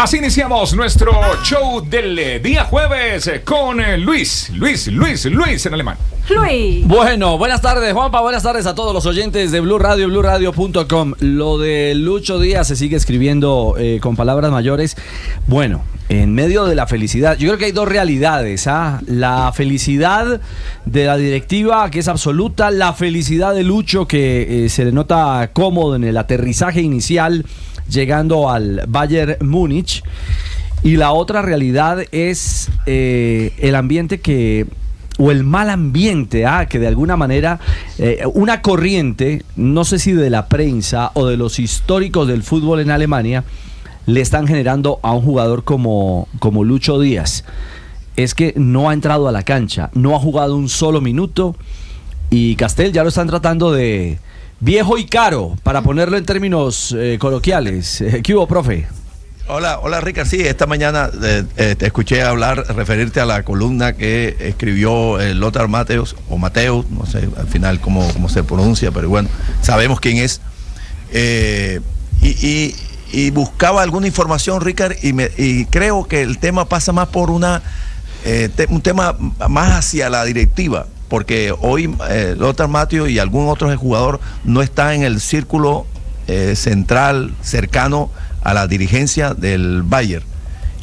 Así iniciamos nuestro show del día jueves con Luis en alemán. Luis. Bueno, buenas tardes, Juanpa, buenas tardes a todos los oyentes de Blue Radio, BlueRadio.com. Lo de Lucho Díaz se sigue escribiendo con palabras mayores. Bueno, en medio de la felicidad, yo creo que hay dos realidades, la felicidad de la directiva, que es absoluta, la felicidad de Lucho, que se le nota cómodo en el aterrizaje inicial, llegando al Bayern Múnich. Y la otra realidad es el ambiente o el mal ambiente, que de alguna manera una corriente, no sé si de la prensa o de los históricos del fútbol en Alemania, le están generando a un jugador como Lucho Díaz. Es que no ha entrado a la cancha, no ha jugado un solo minuto, y Castel ya lo están tratando de viejo y caro, para ponerlo en términos coloquiales. ¿Qué hubo, profe? Hola Ricardo, sí, esta mañana te escuché referirte a la columna que escribió Lothar Matthäus, o Mateus, no sé al final cómo se pronuncia, pero bueno, sabemos quién es. Y buscaba alguna información, Ricardo, y creo que el tema pasa más por un tema más hacia la directiva, porque hoy Lothar Matthäus y algún otro jugador no está en el círculo central, cercano a la dirigencia del Bayern,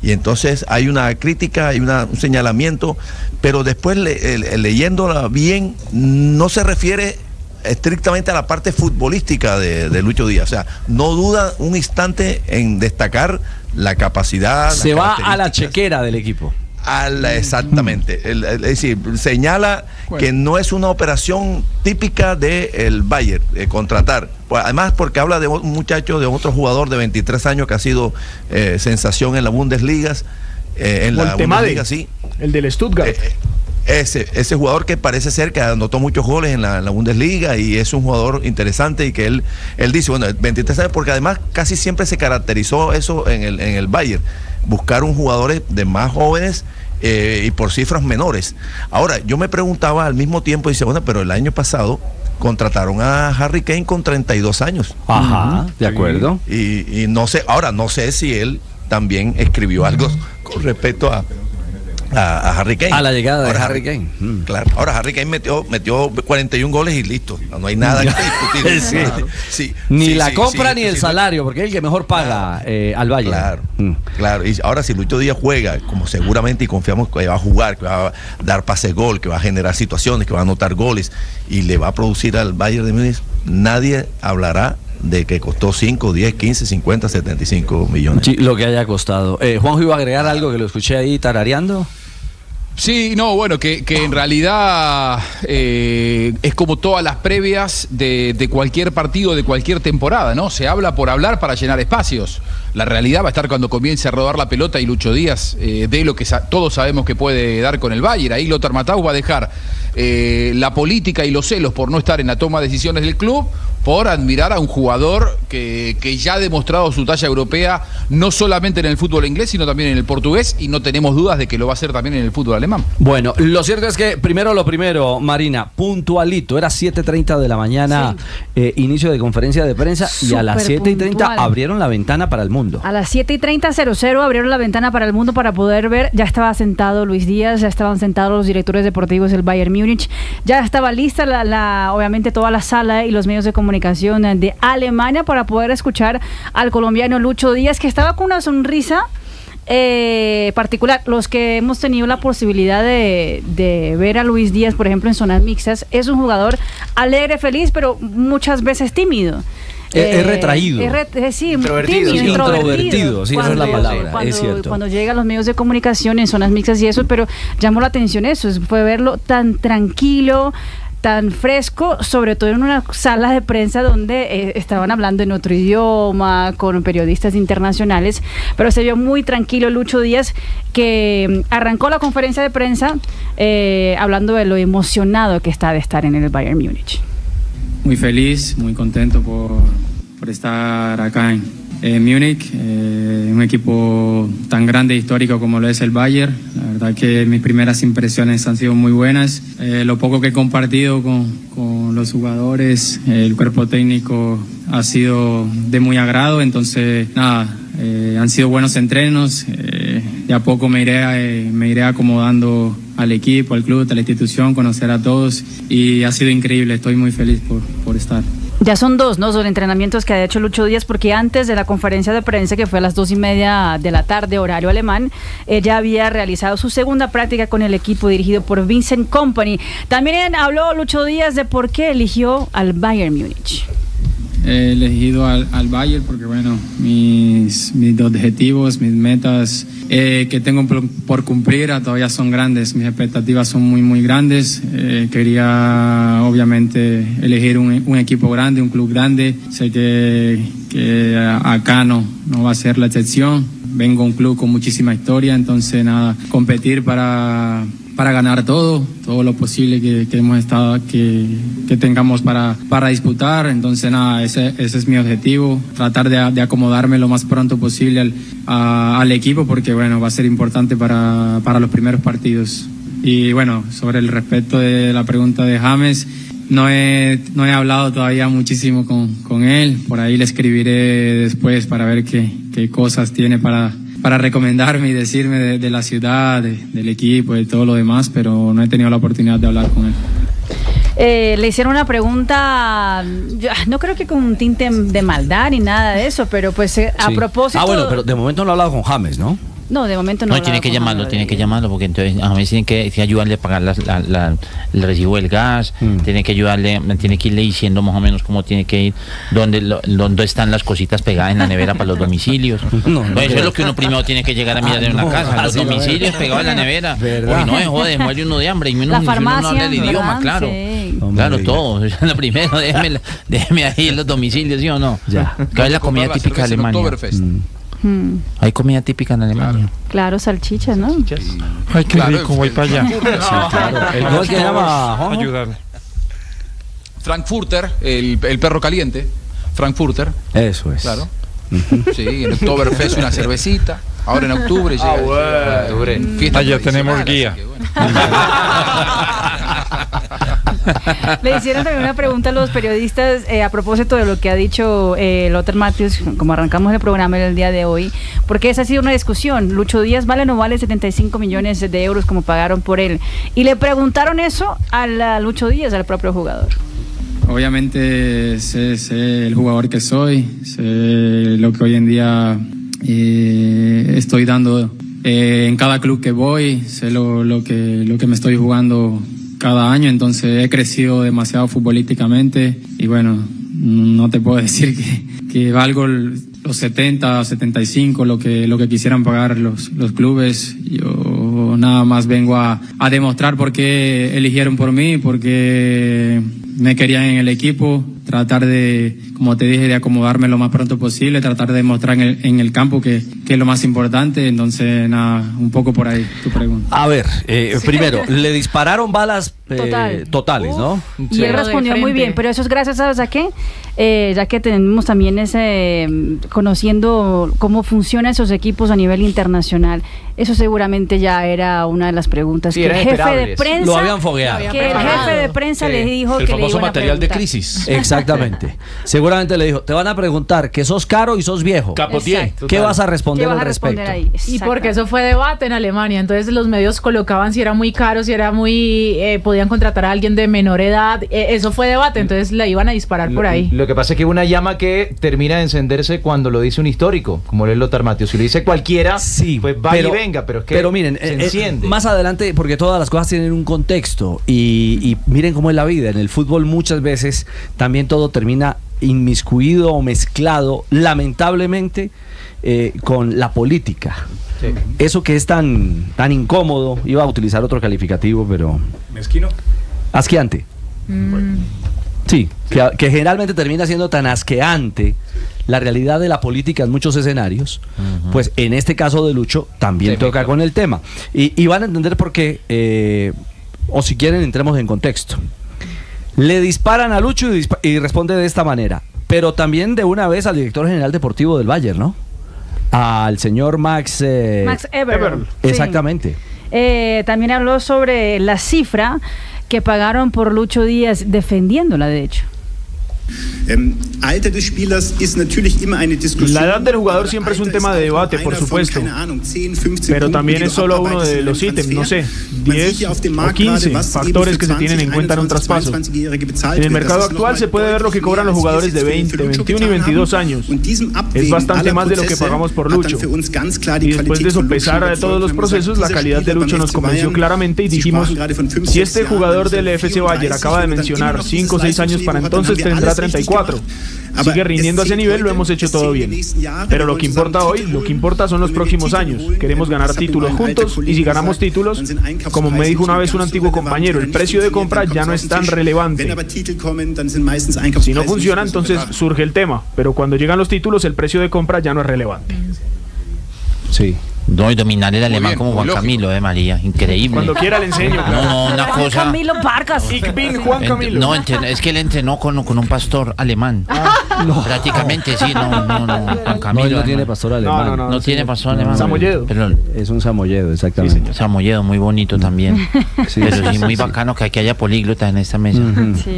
y entonces hay una crítica, hay un señalamiento, pero después leyéndola bien, no se refiere estrictamente a la parte futbolística de Lucho Díaz. O sea, no duda un instante en destacar la capacidad. Se va a la chequera del equipo. Exactamente. Es decir, señala que no es una operación típica del Bayern contratar. Además, porque habla de un muchacho, de otro jugador de 23 años que ha sido sensación en la Bundesliga. Bundesliga, sí. El del Stuttgart. Ese jugador que parece ser que anotó muchos goles en la Bundesliga, y es un jugador interesante, y que él dice, bueno, 23 años, porque además casi siempre se caracterizó eso en el Bayern, buscar un jugador de más jóvenes y por cifras menores. Ahora, yo me preguntaba al mismo tiempo, dice, bueno, pero el año pasado contrataron a Harry Kane con 32 años. Ajá, de acuerdo. Y no sé, ahora no sé si él también escribió algo con respecto a Harry Kane. A la llegada de Harry Kane. Claro. Ahora Harry Kane metió 41 goles y listo. No hay nada que discutir. Ni la compra ni el salario, porque es el que mejor paga al Bayern. Claro. Y ahora, si Lucho Díaz juega, como seguramente y confiamos que va a jugar, que va a dar pase gol, que va a generar situaciones, que va a anotar goles y le va a producir al Bayern de Múnich, nadie hablará de que costó 5, 10, 15, 50, 75 millones. Sí, lo que haya costado. Juanjo iba a agregar algo que lo escuché ahí tarareando. Sí, no, bueno, que en realidad es como todas las previas de cualquier partido, de cualquier temporada, ¿no? Se habla por hablar para llenar espacios. La realidad va a estar cuando comience a rodar la pelota y Lucho Díaz dé lo que todos sabemos que puede dar con el Bayern. Ahí Lothar Matthäus va a dejar la política y los celos por no estar en la toma de decisiones del club, por admirar a un jugador que ya ha demostrado su talla europea, no solamente en el fútbol inglés, sino también en el portugués, y no tenemos dudas de que lo va a hacer también en el fútbol alemán. Bueno, lo cierto es que primero, Marina, puntualito, era 7:30 de la mañana, sí. Inicio de conferencia de prensa, y a las 7:30 abrieron la ventana para el mundo. A las 7:30 abrieron la ventana para el mundo para poder ver. Ya estaba sentado Luis Díaz, ya estaban sentados los directores deportivos del Bayern Múnich, ya estaba lista obviamente toda la sala y los medios de comunicación de Alemania para poder escuchar al colombiano Lucho Díaz, que estaba con una sonrisa particular. Los que hemos tenido la posibilidad de ver a Luis Díaz, por ejemplo, en zonas mixtas, es un jugador alegre, feliz, pero muchas veces tímido. Es retraído. Sí, introvertido, tímido, introvertido, sí, esa es la palabra, es cierto. Cuando llega a los medios de comunicación en zonas mixtas y eso, pero llamó la atención eso, fue verlo tan tranquilo, tan fresco, sobre todo en una sala de prensa donde estaban hablando en otro idioma, con periodistas internacionales, pero se vio muy tranquilo Lucho Díaz, que arrancó la conferencia de prensa hablando de lo emocionado que está de estar en el Bayern Múnich. Muy feliz, muy contento por estar acá en Múnich, un equipo tan grande e histórico como lo es el Bayern. La verdad que mis primeras impresiones han sido muy buenas. Lo poco que he compartido con los jugadores, el cuerpo técnico ha sido de muy agrado. Entonces, nada, Han sido buenos entrenos. De a poco me iré acomodando al equipo, al club, a la institución, conocer a todos. Y ha sido increíble. Estoy muy feliz por estar. Ya son dos, ¿no? Son entrenamientos que ha hecho Lucho Díaz, porque antes de la conferencia de prensa, que fue a las 2:30 de la tarde, horario alemán, ya había realizado su segunda práctica con el equipo dirigido por Vincent Kompany. También habló Lucho Díaz de por qué eligió al Bayern Múnich. He elegido al Bayern porque, bueno, mis objetivos, mis metas que tengo por cumplir todavía son grandes. Mis expectativas son muy, muy grandes. Quería, obviamente, elegir un equipo grande, un club grande. Sé que acá no va a ser la excepción. Vengo a un club con muchísima historia, entonces, nada, competir para ganar todo lo posible que hemos estado, que tengamos para disputar. Entonces, nada, ese es mi objetivo, tratar de acomodarme lo más pronto posible al equipo, porque, bueno, va a ser importante para los primeros partidos. Y, bueno, sobre el respecto de la pregunta de James, no he hablado todavía muchísimo con él. Por ahí le escribiré después para ver qué cosas tiene para recomendarme y decirme de la ciudad, del equipo, de todo lo demás, pero no he tenido la oportunidad de hablar con él. Le hicieron una pregunta, no creo que con un tinte de maldad ni nada de eso, pero pues a propósito... Bueno, pero de momento no ha hablado con James, ¿no? No, de momento no. No, tiene que llamarlo, porque entonces a veces tiene que ayudarle a pagar el recibo del gas, tiene que irle diciendo más o menos cómo tiene que ir, dónde están las cositas pegadas en la nevera para los domicilios. Eso es lo que uno primero tiene que llegar a mirar en una casa, los domicilios pegados en la nevera. Uy, no, joder, muere uno de hambre y uno, la farmacia, no habla el idioma, claro. Sí. Claro, todo. Lo primero, déjeme ahí los domicilios, ¿sí o no? Ya. ¿Cuál es la comida típica de Alemania? Hay comida típica en Alemania. Claro, salchichas, ¿no? Ay, qué rico, voy para allá. ¿Cómo es que se llama? Ayudarle. Frankfurter, el perro caliente. Frankfurter. Eso es. Claro. Sí, en Oktoberfest una cervecita. Ahora en octubre llega. Allá tenemos guía. Le hicieron también una pregunta a los periodistas a propósito de lo que ha dicho Lothar Matthäus, como arrancamos el programa el día de hoy, porque esa ha sido una discusión. ¿Lucho Díaz vale o no vale 75 millones de euros como pagaron por él? Y le preguntaron eso a Lucho Díaz, al propio jugador. Obviamente sé el jugador que soy, sé lo que hoy en día estoy dando en cada club que voy, sé lo que me estoy jugando cada año, entonces he crecido demasiado futbolísticamente y, bueno, no te puedo decir que valgo los 70 o 75 lo que quisieran pagar los clubes. Yo nada más vengo a demostrar por qué eligieron por mí, porque me querían en el equipo, tratar de, como te dije, de acomodarme lo más pronto posible, tratar de demostrar en el campo que es lo más importante. Entonces, nada, un poco por ahí tu pregunta. A ver, primero, le dispararon balas totales, ¿no? Y él respondió muy bien, pero eso es gracias, ¿sabes a qué? Ya que tenemos también conociendo cómo funcionan esos equipos a nivel internacional, eso seguramente ya era una de las preguntas que el jefe de prensa lo habían fogueado. Que el jefe de prensa le dijo que le iban a preguntar. Material de crisis. Exactamente. Seguramente le dijo, te van a preguntar que sos caro y sos viejo. Capotier. ¿Qué vas a responder al respecto? Ahí? Y porque eso fue debate en Alemania, entonces los medios colocaban si era muy caro, si era muy podían contratar a alguien de menor edad, eso fue debate, entonces le iban a disparar por ahí. Lo que pasa es que una llama que termina de encenderse cuando lo dice un histórico, como lo es Lothar Matthäus. Si lo dice cualquiera, sí, pues va y venga, pero es que miren, se enciende. Más adelante, porque todas las cosas tienen un contexto y miren cómo es la vida. En el fútbol muchas veces también todo termina inmiscuido o mezclado, lamentablemente, con la política. Sí. Eso que es tan incómodo, iba a utilizar otro calificativo, pero... ¿Mezquino? Asqueante. Sí, que generalmente termina siendo tan asqueante la realidad de la política en muchos escenarios, pues en este caso de Lucho también toca con el tema. Y van a entender por qué, o si quieren entremos en contexto. Le disparan a Lucho y responde de esta manera, pero también de una vez al director general deportivo del Bayern, ¿no? Al señor Max Eberl. Exactamente. Sí. También habló sobre la cifra que pagaron por Lucho Díaz, defendiéndola, de hecho. La edad del jugador siempre es un tema de debate, por supuesto, pero también es solo uno de los ítems, no sé, 10 o 15 factores que se tienen en cuenta en un traspaso. En el mercado actual se puede ver lo que cobran los jugadores de 20, 21 y 22 años. Es bastante más de lo que pagamos por Lucho. Y después de sopesar todos los procesos, la calidad de Lucho nos convenció claramente y dijimos, si este jugador del FC Bayern acaba de mencionar 5 o 6 años para entonces, tendrá 34. Sigue rindiendo a ese nivel, lo hemos hecho todo bien. Pero lo que importa hoy, lo que importa son los próximos años. Queremos ganar títulos juntos y si ganamos títulos, como me dijo una vez un antiguo compañero, el precio de compra ya no es tan relevante. Si no funciona, entonces surge el tema. Pero cuando llegan los títulos, el precio de compra ya no es relevante. Sí. No, y dominar el alemán como Juan Camilo, María, increíble. Cuando quiera le enseño. No, una Juan cosa. Camilo Vargas. Ich bin Juan Camilo. No, es que él entrenó con un pastor alemán. Prácticamente, sí, no. Juan Camilo. No, él no tiene pastor alemán. No tiene pastor alemán. Samoyedo. Pero es un samoyedo, exactamente. Sí, Samoyedo, muy bonito también. Pero sí, muy bacano que aquí haya políglota en esta mesa.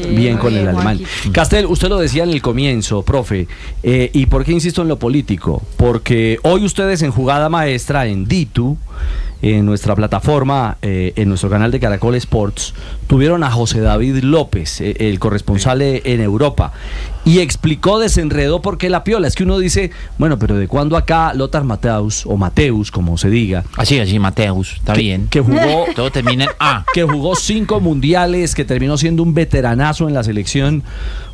Bien con el alemán. Castel, usted lo decía en el comienzo, profe. ¿Y por qué insisto en lo político? Porque hoy ustedes en Jugada Maestra, en Ditu, en nuestra plataforma, en nuestro canal de Caracol Sports, tuvieron a José David López, el corresponsal en Europa, y explicó, desenredó por qué la piola. Es que uno dice, bueno, pero ¿de cuándo acá Lothar Matthäus, o Mateus, como se diga? Así, Mateus, está bien. Que jugó, todo termina en A. Que jugó 5 mundiales, que terminó siendo un veteranazo en la selección.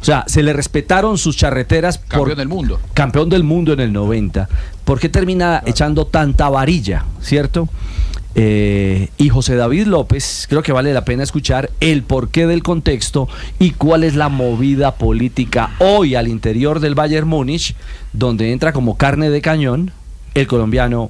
O sea, se le respetaron sus charreteras. Campeón del mundo. Campeón del mundo en el 90. ¿Por qué termina echando tanta varilla, cierto? Y José David López, creo que vale la pena escuchar el porqué del contexto y cuál es la movida política hoy al interior del Bayern Múnich, donde entra como carne de cañón el colombiano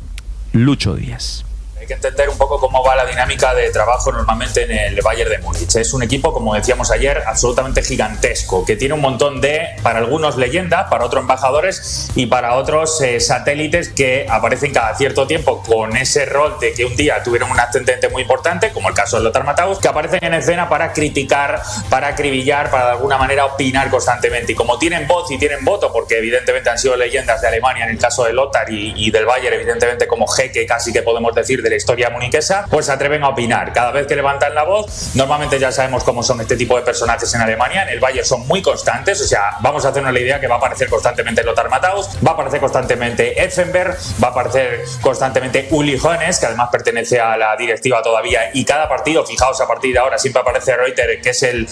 Lucho Díaz. Hay que entender un poco cómo va la dinámica de trabajo normalmente en el Bayern de Múnich. Es un equipo, como decíamos ayer, absolutamente gigantesco, que tiene un montón de, para algunos, leyendas, para otros embajadores y para otros satélites que aparecen cada cierto tiempo con ese rol de que un día tuvieron un ascendente muy importante, como el caso de Lothar Matthäus, que aparecen en escena para criticar, para acribillar, para de alguna manera opinar constantemente. Y como tienen voz y tienen voto, porque evidentemente han sido leyendas de Alemania en el caso de Lothar y del Bayern, evidentemente como jeque casi que podemos decir de la historia muniquesa, pues se atreven a opinar. Cada vez que levantan la voz, normalmente ya sabemos cómo son este tipo de personajes en Alemania. En el Bayern son muy constantes, o sea, vamos a hacernos la idea que va a aparecer constantemente Lothar Matthäus, va a aparecer constantemente Effenberg, va a aparecer constantemente Uli Hoeneß, que además pertenece a la directiva todavía, y cada partido, fijaos, a partir de ahora siempre aparece Reuter, que es el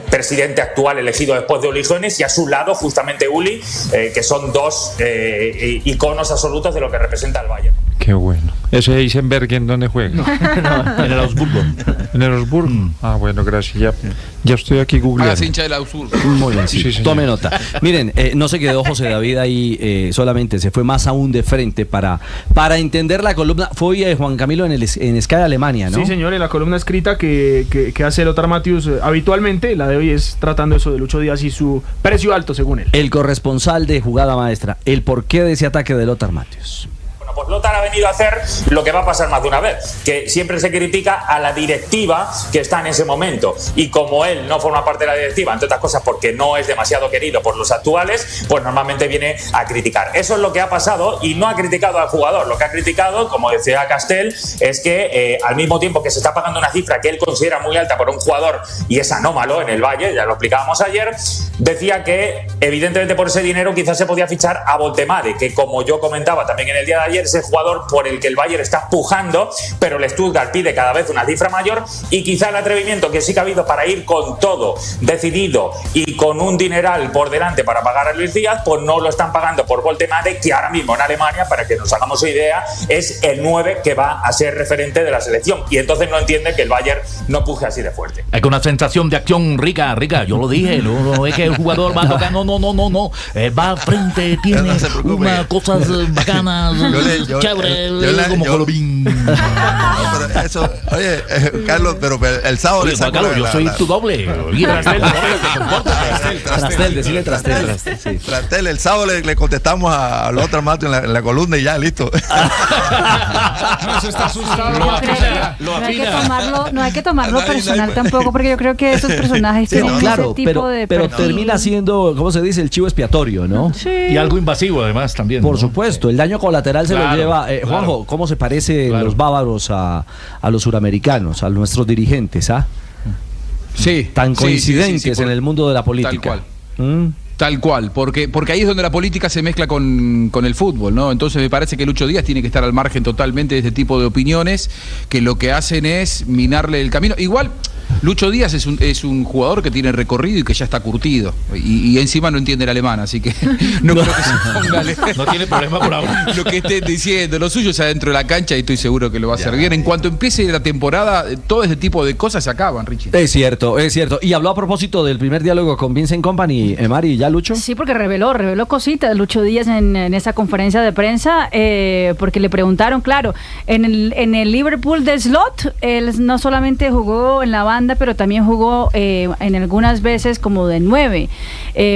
presidente actual elegido después de Uli Hoeneß, y a su lado justamente Uli, que son dos iconos absolutos de lo que representa el Bayern. Qué bueno. ¿Ese Eisenberg en dónde juega? No, en el Augsburgo. ¿En el Augsburgo? Ah, bueno, gracias. Ya estoy aquí googleando. Ah, hincha del Augsburgo. Muy bien, sí, tome nota. Miren, no se quedó José David ahí solamente, se fue más aún de frente para entender la columna. Fue Juan Camilo en Sky Alemania, ¿no? Sí, señor, en la columna escrita que hace Lothar Matthäus habitualmente, la de hoy es tratando eso de Lucho Díaz y su precio alto, según él. El corresponsal de Jugada Maestra, el porqué de ese ataque de Lothar Matthäus. Pues Lothar ha venido a hacer lo que va a pasar más de una vez, que siempre se critica a la directiva que está en ese momento, y como él no forma parte de la directiva, entre otras cosas porque no es demasiado querido por los actuales, pues normalmente viene a criticar. Eso es lo que ha pasado, y no ha criticado al jugador. Lo que ha criticado, como decía Castel, es que al mismo tiempo que se está pagando una cifra que él considera muy alta por un jugador, y es anómalo en el Valle, ya lo explicábamos ayer, decía que evidentemente por ese dinero quizás se podía fichar a Voltemade, que como yo comentaba también en el día de ayer, ese jugador por el que el Bayern está pujando, pero el Stuttgart pide cada vez una cifra mayor, y quizá el atrevimiento que sí que ha habido para ir con todo decidido y con un dineral por delante para pagar a Luis Díaz, pues no lo están pagando por Voltemade, que ahora mismo en Alemania, para que nos hagamos una idea, es el 9 que va a ser referente de la selección, y entonces no entiende que el Bayern no puje así de fuerte. Es que una sensación de acción rica, yo lo dije, no es que el jugador va a tocar, no, él va al frente, tiene unas cosas bacanas. Eso, oye, Carlos, pero el sábado Oye, Juan Carlos, yo soy tu doble. Trastel, decirle Trastel. Trastel, el sábado le contestamos a Lothar Matthäus en la columna y ya, listo. Eso está asustado. No hay que tomarlo personal tampoco, porque yo creo que esos personajes tienen ese tipo de pero perfil. termina siendo, ¿cómo se dice? El chivo expiatorio, ¿no? Sí. Y algo invasivo además también. Por ¿no? supuesto, el daño colateral se Claro, lo lleva. claro. Juanjo, ¿cómo se parecen los bávaros a los suramericanos, a nuestros dirigentes? Sí. Tan coincidentes sí, en el mundo de la política. Tal cual. Tal cual, porque ahí es donde la política se mezcla con el fútbol, ¿no? Entonces me parece que Lucho Díaz tiene que estar al margen totalmente de este tipo de opiniones que lo que hacen es minarle el camino. Igual, Lucho Díaz es un jugador que tiene recorrido y que ya está curtido. Y encima no entiende el alemán, así que no creo que se ponga. No tiene problema por ahora. Lo que estén diciendo, lo suyo es adentro de la cancha y estoy seguro que lo va a hacer bien. En cuanto empiece la temporada, todo ese tipo de cosas se acaban, Richie. Es cierto, es cierto. Y habló a propósito del primer diálogo con Vincent Kompany, Mari, ¿ya Lucho? Sí, porque reveló cositas Lucho Díaz en esa conferencia de prensa, porque le preguntaron, claro, en el Liverpool de Slot, él no solamente jugó en la banda, pero también jugó en algunas veces como de 9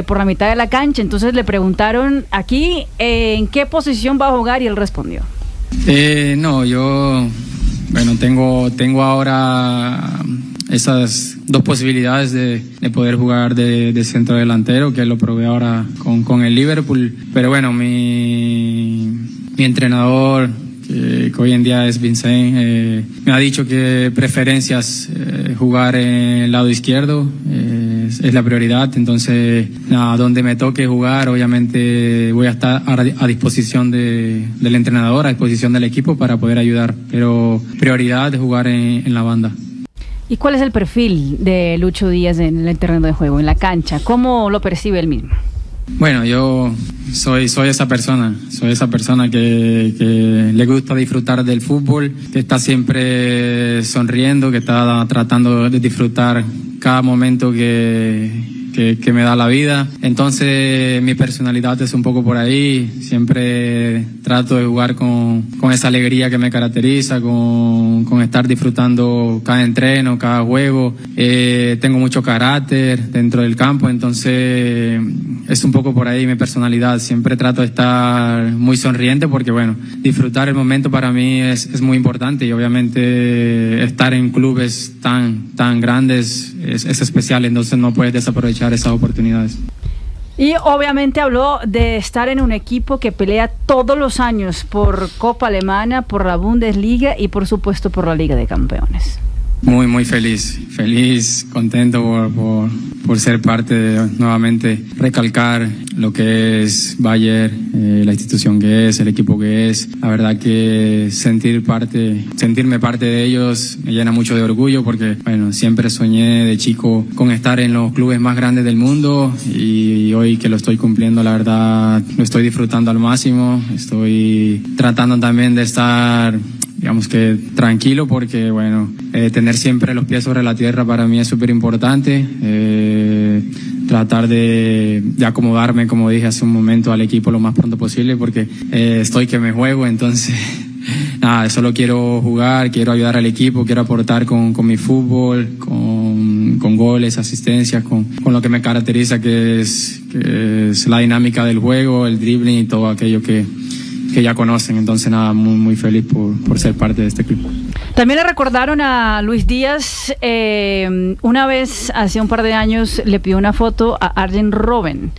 por la mitad de la cancha. Entonces le preguntaron aquí en qué posición va a jugar y él respondió. No, yo tengo ahora esas dos posibilidades de poder jugar de centro delantero, que lo probé ahora con el Liverpool. Pero bueno, mi entrenador, que hoy en día es Vincent, me ha dicho que preferencias jugar en el lado izquierdo es la prioridad. Entonces, donde me toque jugar, obviamente voy a estar a disposición del entrenador, a disposición del equipo para poder ayudar, pero prioridad es jugar en la banda. ¿Y cuál es el perfil de Lucho Díaz en el terreno de juego, en la cancha? ¿Cómo lo percibe él mismo? Bueno, yo soy esa persona que le gusta disfrutar del fútbol, que está siempre sonriendo, que está tratando de disfrutar cada momento que me da la vida. Entonces mi personalidad es un poco por ahí, siempre trato de jugar con esa alegría que me caracteriza, con estar disfrutando cada entreno, cada juego. Tengo mucho carácter dentro del campo, entonces es un poco por ahí mi personalidad. Siempre trato de estar muy sonriente porque, bueno, disfrutar el momento para mí es muy importante, y obviamente estar en clubes tan grandes es especial, entonces no puedes desaprovechar esas oportunidades. Y obviamente habló de estar en un equipo que pelea todos los años por Copa Alemana, por la Bundesliga y por supuesto por la Liga de Campeones. Muy, muy feliz, contento por ser parte nuevamente recalcar lo que es Bayern, la institución que es, el equipo que es. La verdad que sentirme parte de ellos me llena mucho de orgullo, porque, bueno, siempre soñé de chico con estar en los clubes más grandes del mundo, y hoy que lo estoy cumpliendo, la verdad, lo estoy disfrutando al máximo. Estoy tratando también de estar, digamos que tranquilo, porque, bueno, tener siempre los pies sobre la tierra para mí es súper importante. Tratar de acomodarme, como dije hace un momento, al equipo lo más pronto posible, porque estoy que me juego. Entonces, nada, solo quiero jugar, quiero ayudar al equipo, quiero aportar con mi fútbol, con goles, asistencias, con lo que me caracteriza, que es la dinámica del juego, el dribbling y todo aquello que ya conocen. Entonces, nada, muy, muy feliz por ser parte de este club. También le recordaron a Luis Díaz, una vez, hace un par de años, le pidió una foto a Arjen Robben,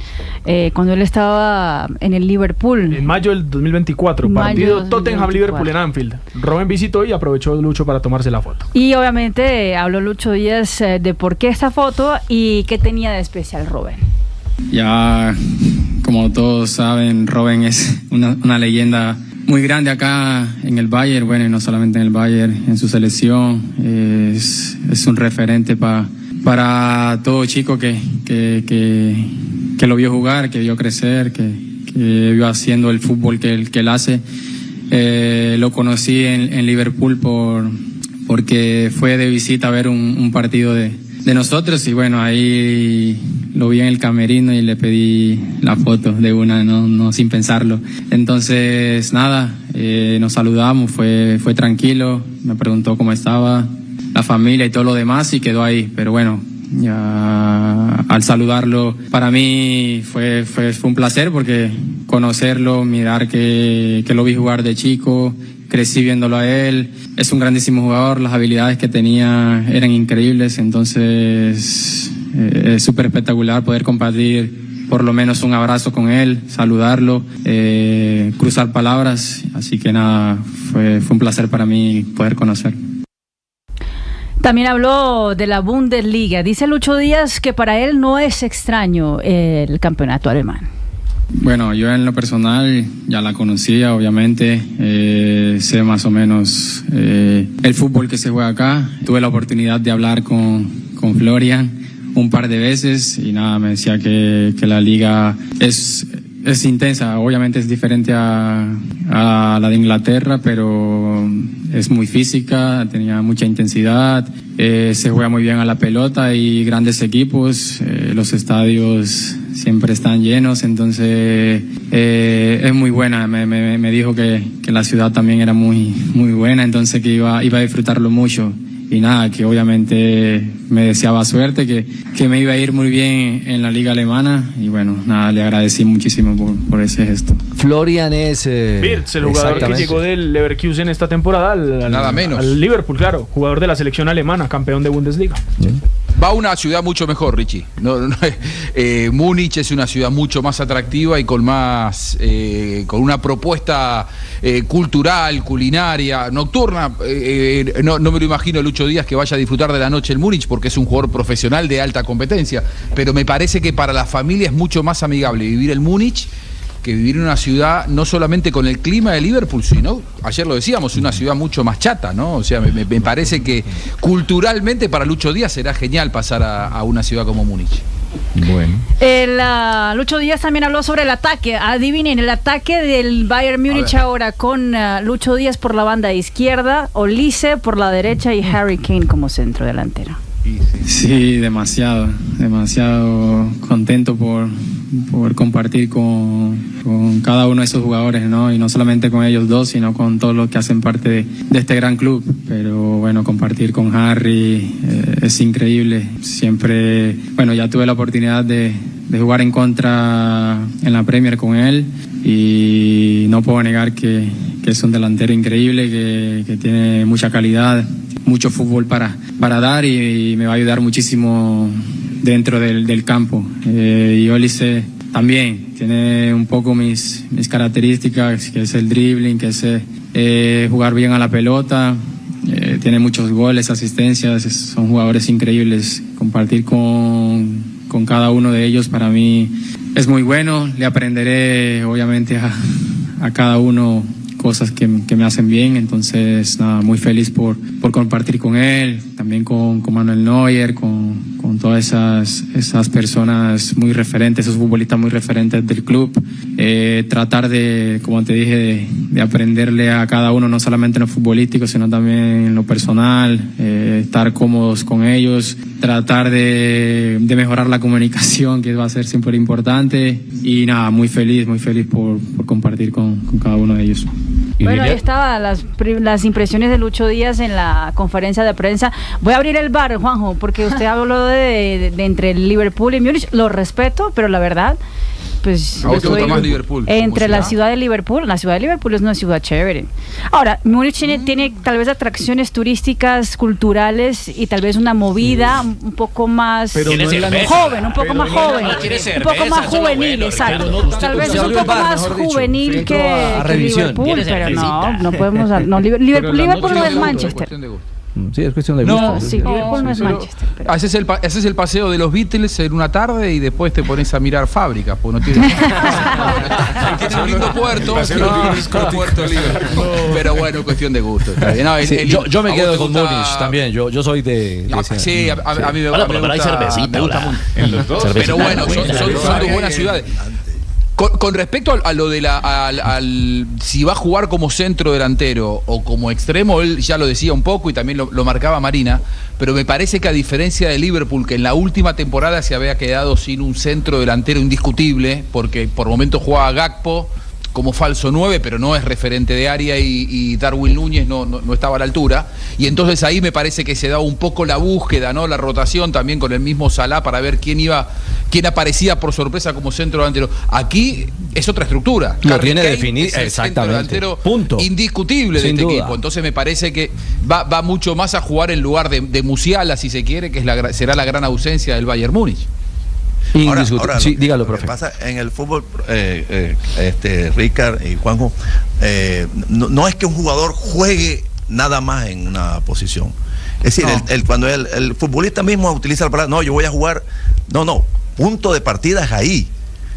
cuando él estaba en el Liverpool. En mayo del 2024, partido Tottenham-Liverpool en Anfield. Robben visitó y aprovechó Lucho para tomarse la foto. Y obviamente habló Lucho Díaz de por qué esta foto y qué tenía de especial Robben. Ya, como todos saben, Robben es una leyenda muy grande acá en el Bayern, bueno, y no solamente en el Bayern, en su selección. Es un referente para todo chico que lo vio jugar, que vio crecer, que vio haciendo el fútbol que él hace. Lo conocí en Liverpool porque fue de visita a ver un partido de nosotros, y bueno, ahí lo vi en el camerino y le pedí la foto de una, no sin pensarlo. Entonces, nada, nos saludamos, fue tranquilo, me preguntó cómo estaba la familia y todo lo demás y quedó ahí, pero bueno, ya al saludarlo para mí fue un placer porque conocerlo, mirar que lo vi jugar de chico, crecí viéndolo a él, es un grandísimo jugador, las habilidades que tenía eran increíbles, entonces es súper espectacular poder compartir por lo menos un abrazo con él, saludarlo, cruzar palabras, así que nada, fue un placer para mí poder conocerlo. También habló de la Bundesliga. Dice Lucho Díaz que para él no es extraño el campeonato alemán. Bueno, yo en lo personal ya la conocía, obviamente, sé más o menos el fútbol que se juega acá. Tuve la oportunidad de hablar con Florian un par de veces y nada, me decía que la liga es intensa, obviamente es diferente a la de Inglaterra, pero es muy física, tenía mucha intensidad, se juega muy bien a la pelota y grandes equipos, los estadios siempre están llenos, entonces es muy buena, me dijo que la ciudad también era muy buena, entonces que iba a disfrutarlo mucho. Y nada, que obviamente me deseaba suerte, que me iba a ir muy bien en la liga alemana y bueno, nada, le agradecí muchísimo por ese gesto. Florian es... Wirtz, el jugador que llegó del Leverkusen esta temporada nada menos. Al Liverpool, claro, jugador de la selección alemana, campeón de Bundesliga. Va a una ciudad mucho mejor, Richie. Múnich es una ciudad mucho más atractiva y con una propuesta cultural, culinaria, nocturna. No me lo imagino Lucho Díaz que vaya a disfrutar de la noche en Múnich porque es un jugador profesional de alta competencia. Pero me parece que para la familia es mucho más amigable vivir en Múnich que vivir en una ciudad no solamente con el clima de Liverpool, sino, ayer lo decíamos, una ciudad mucho más chata, ¿no? O sea, me parece que culturalmente para Lucho Díaz será genial pasar a una ciudad como Múnich. Bueno. Lucho Díaz también habló sobre el ataque. Adivinen, el ataque del Bayern Múnich ahora con Lucho Díaz por la banda izquierda, Olise por la derecha y Harry Kane como centro delantero. Sí, demasiado contento por compartir con cada uno de esos jugadores, ¿no? Y no solamente con ellos dos, sino con todos los que hacen parte de este gran club. Pero bueno, compartir con Harry es increíble. Siempre, bueno, ya tuve la oportunidad de jugar en contra en la Premier con él y no puedo negar que es un delantero increíble, que tiene mucha calidad, mucho fútbol para dar y me va a ayudar muchísimo dentro del campo. Y Olise también tiene un poco mis características, que es el dribbling, que es jugar bien a la pelota, tiene muchos goles, asistencias, son jugadores increíbles. Compartir con cada uno de ellos para mí es muy bueno, le aprenderé obviamente a cada uno cosas que me hacen bien, entonces nada, muy feliz por compartir con él, también con Manuel Neuer, con todas esas personas muy referentes, esos futbolistas muy referentes del club, tratar de, como te dije, de aprenderle a cada uno, no solamente en lo futbolístico, sino también en lo personal, estar cómodos con ellos, tratar de mejorar la comunicación, que va a ser siempre importante, y nada, muy feliz por compartir con cada uno de ellos. Bueno, ahí estaban las impresiones de Lucho Díaz en la conferencia de prensa. Voy a abrir el bar, Juanjo, porque usted habló de entre el Liverpool y Múnich. Lo respeto, pero la verdad, pues ¿a usted más Liverpool? Entre la ciudad de Liverpool es una ciudad chévere. Ahora, Múnich tiene tal vez atracciones turísticas, culturales y tal vez una movida un poco más joven, un poco más juvenil, exacto. Tal vez un poco más juvenil que Liverpool, pero no podemos. Liverpool no es Manchester. Sí, es cuestión de gusto. No, sí, Liverpool no es Manchester. Pero... Haces el paseo de los Beatles en una tarde y después te pones a mirar fábricas, pues no tiene... Tiene un lindo puerto. Puerto Liverpool. Pero bueno, cuestión de gusto. No, yo me quedo con Múnich también. Yo soy de sí, a mí me gusta. Pero hay cervecita. Me gusta mucho. Pero bueno, son dos buenas ciudades. Con respecto a lo de si va a jugar como centro delantero o como extremo, él ya lo decía un poco y también lo marcaba Marina, pero me parece que a diferencia de Liverpool, que en la última temporada se había quedado sin un centro delantero indiscutible, porque por momentos jugaba Gakpo como falso 9, pero no es referente de área y Darwin Núñez no estaba a la altura. Y entonces ahí me parece que se da un poco la búsqueda, ¿no? La rotación también con el mismo Salah para ver quién aparecía por sorpresa como centro delantero. Aquí es otra estructura. Lo Harry tiene Kane definido, es el exactamente. centro delantero Punto. Indiscutible Sin de este duda. equipo. Entonces me parece que va mucho más a jugar en lugar de Musiala, si se quiere, que será la gran ausencia del Bayern Múnich. Ahora, sí, dígalo, lo que profe. pasa en el fútbol, Ricard y Juanjo, no es que un jugador juegue nada más en una posición. Es decir, cuando el futbolista mismo utiliza la palabra, no, yo voy a jugar, no, punto de partida es ahí,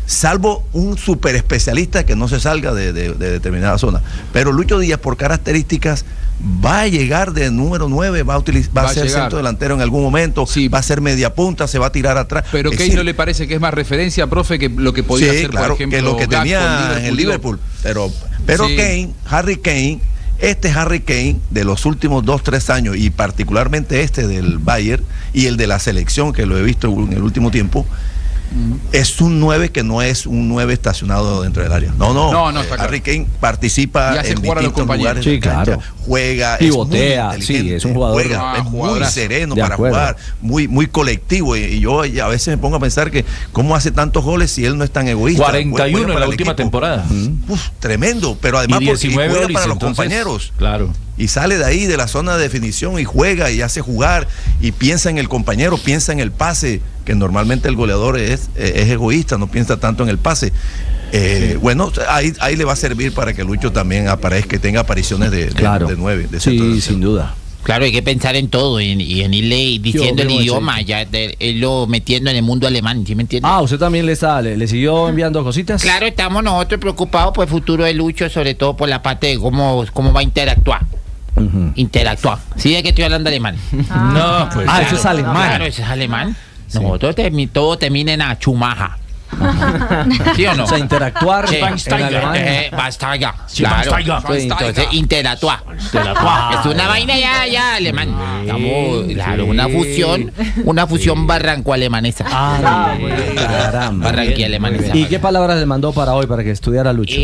salvo un super especialista que no se salga de determinada zona. Pero Lucho Díaz, por características, va a llegar de número 9, va a ser centro delantero en algún momento, va a ser media punta, se va a tirar atrás. Pero ¿Kane no le parece que es más referencia, profe, que lo que podía hacer, claro, por ejemplo, que lo que tenía en el Liverpool? Pero Sí. Harry Kane, Harry Kane de los últimos 2-3 años, y particularmente del Bayern y el de la selección, que lo he visto en el último tiempo, es un 9 que no es un 9 estacionado dentro del área. No, Harry Kane participa y hace en jugar a los distintos compañeros. lugares de Sí, cancha, claro. juega, Pivotea, es muy inteligente, es un jugador. es muy jugadorazo. sereno De para acuerdo. jugar, muy colectivo, y yo a veces me pongo a pensar que cómo hace tantos goles si él no es tan egoísta. 41 Juega en para la el última equipo. temporada. Tremendo, pero además Y 19 juega goles, para los entonces, compañeros. Claro. Y sale de ahí, de la zona de definición, y juega y hace jugar, y piensa en el compañero, piensa en el pase, que normalmente el goleador es egoísta, no piensa tanto en el pase. Bueno, ahí le va a servir para que Lucho también aparezca y tenga apariciones de 9. De Sí, sin duda. Claro, hay que pensar en todo y en irle diciendo el idioma, irlo metiendo en el mundo alemán, ¿sí me entiendes? Ah, ¿usted también le siguió enviando cositas? Claro, estamos nosotros preocupados por el futuro de Lucho, sobre todo por la parte de cómo va a interactuar. Interactuar. ¿Sí de que estoy hablando alemán? No, pues. Eso es alemán. Claro, eso es alemán. Nosotros todo termina en Achumaja. ¿Sí o no? O sea, interactuar Sí. en alemán. Basta ya. Sí, Claro. basta ya. Entonces, interactuar. Es una vaina ya alemán. Estamos, claro, una fusión barranco-alemanesa. Caramba. Barranquilla alemana. ¿Y qué palabras le mandó para hoy para que estudiara Lucho?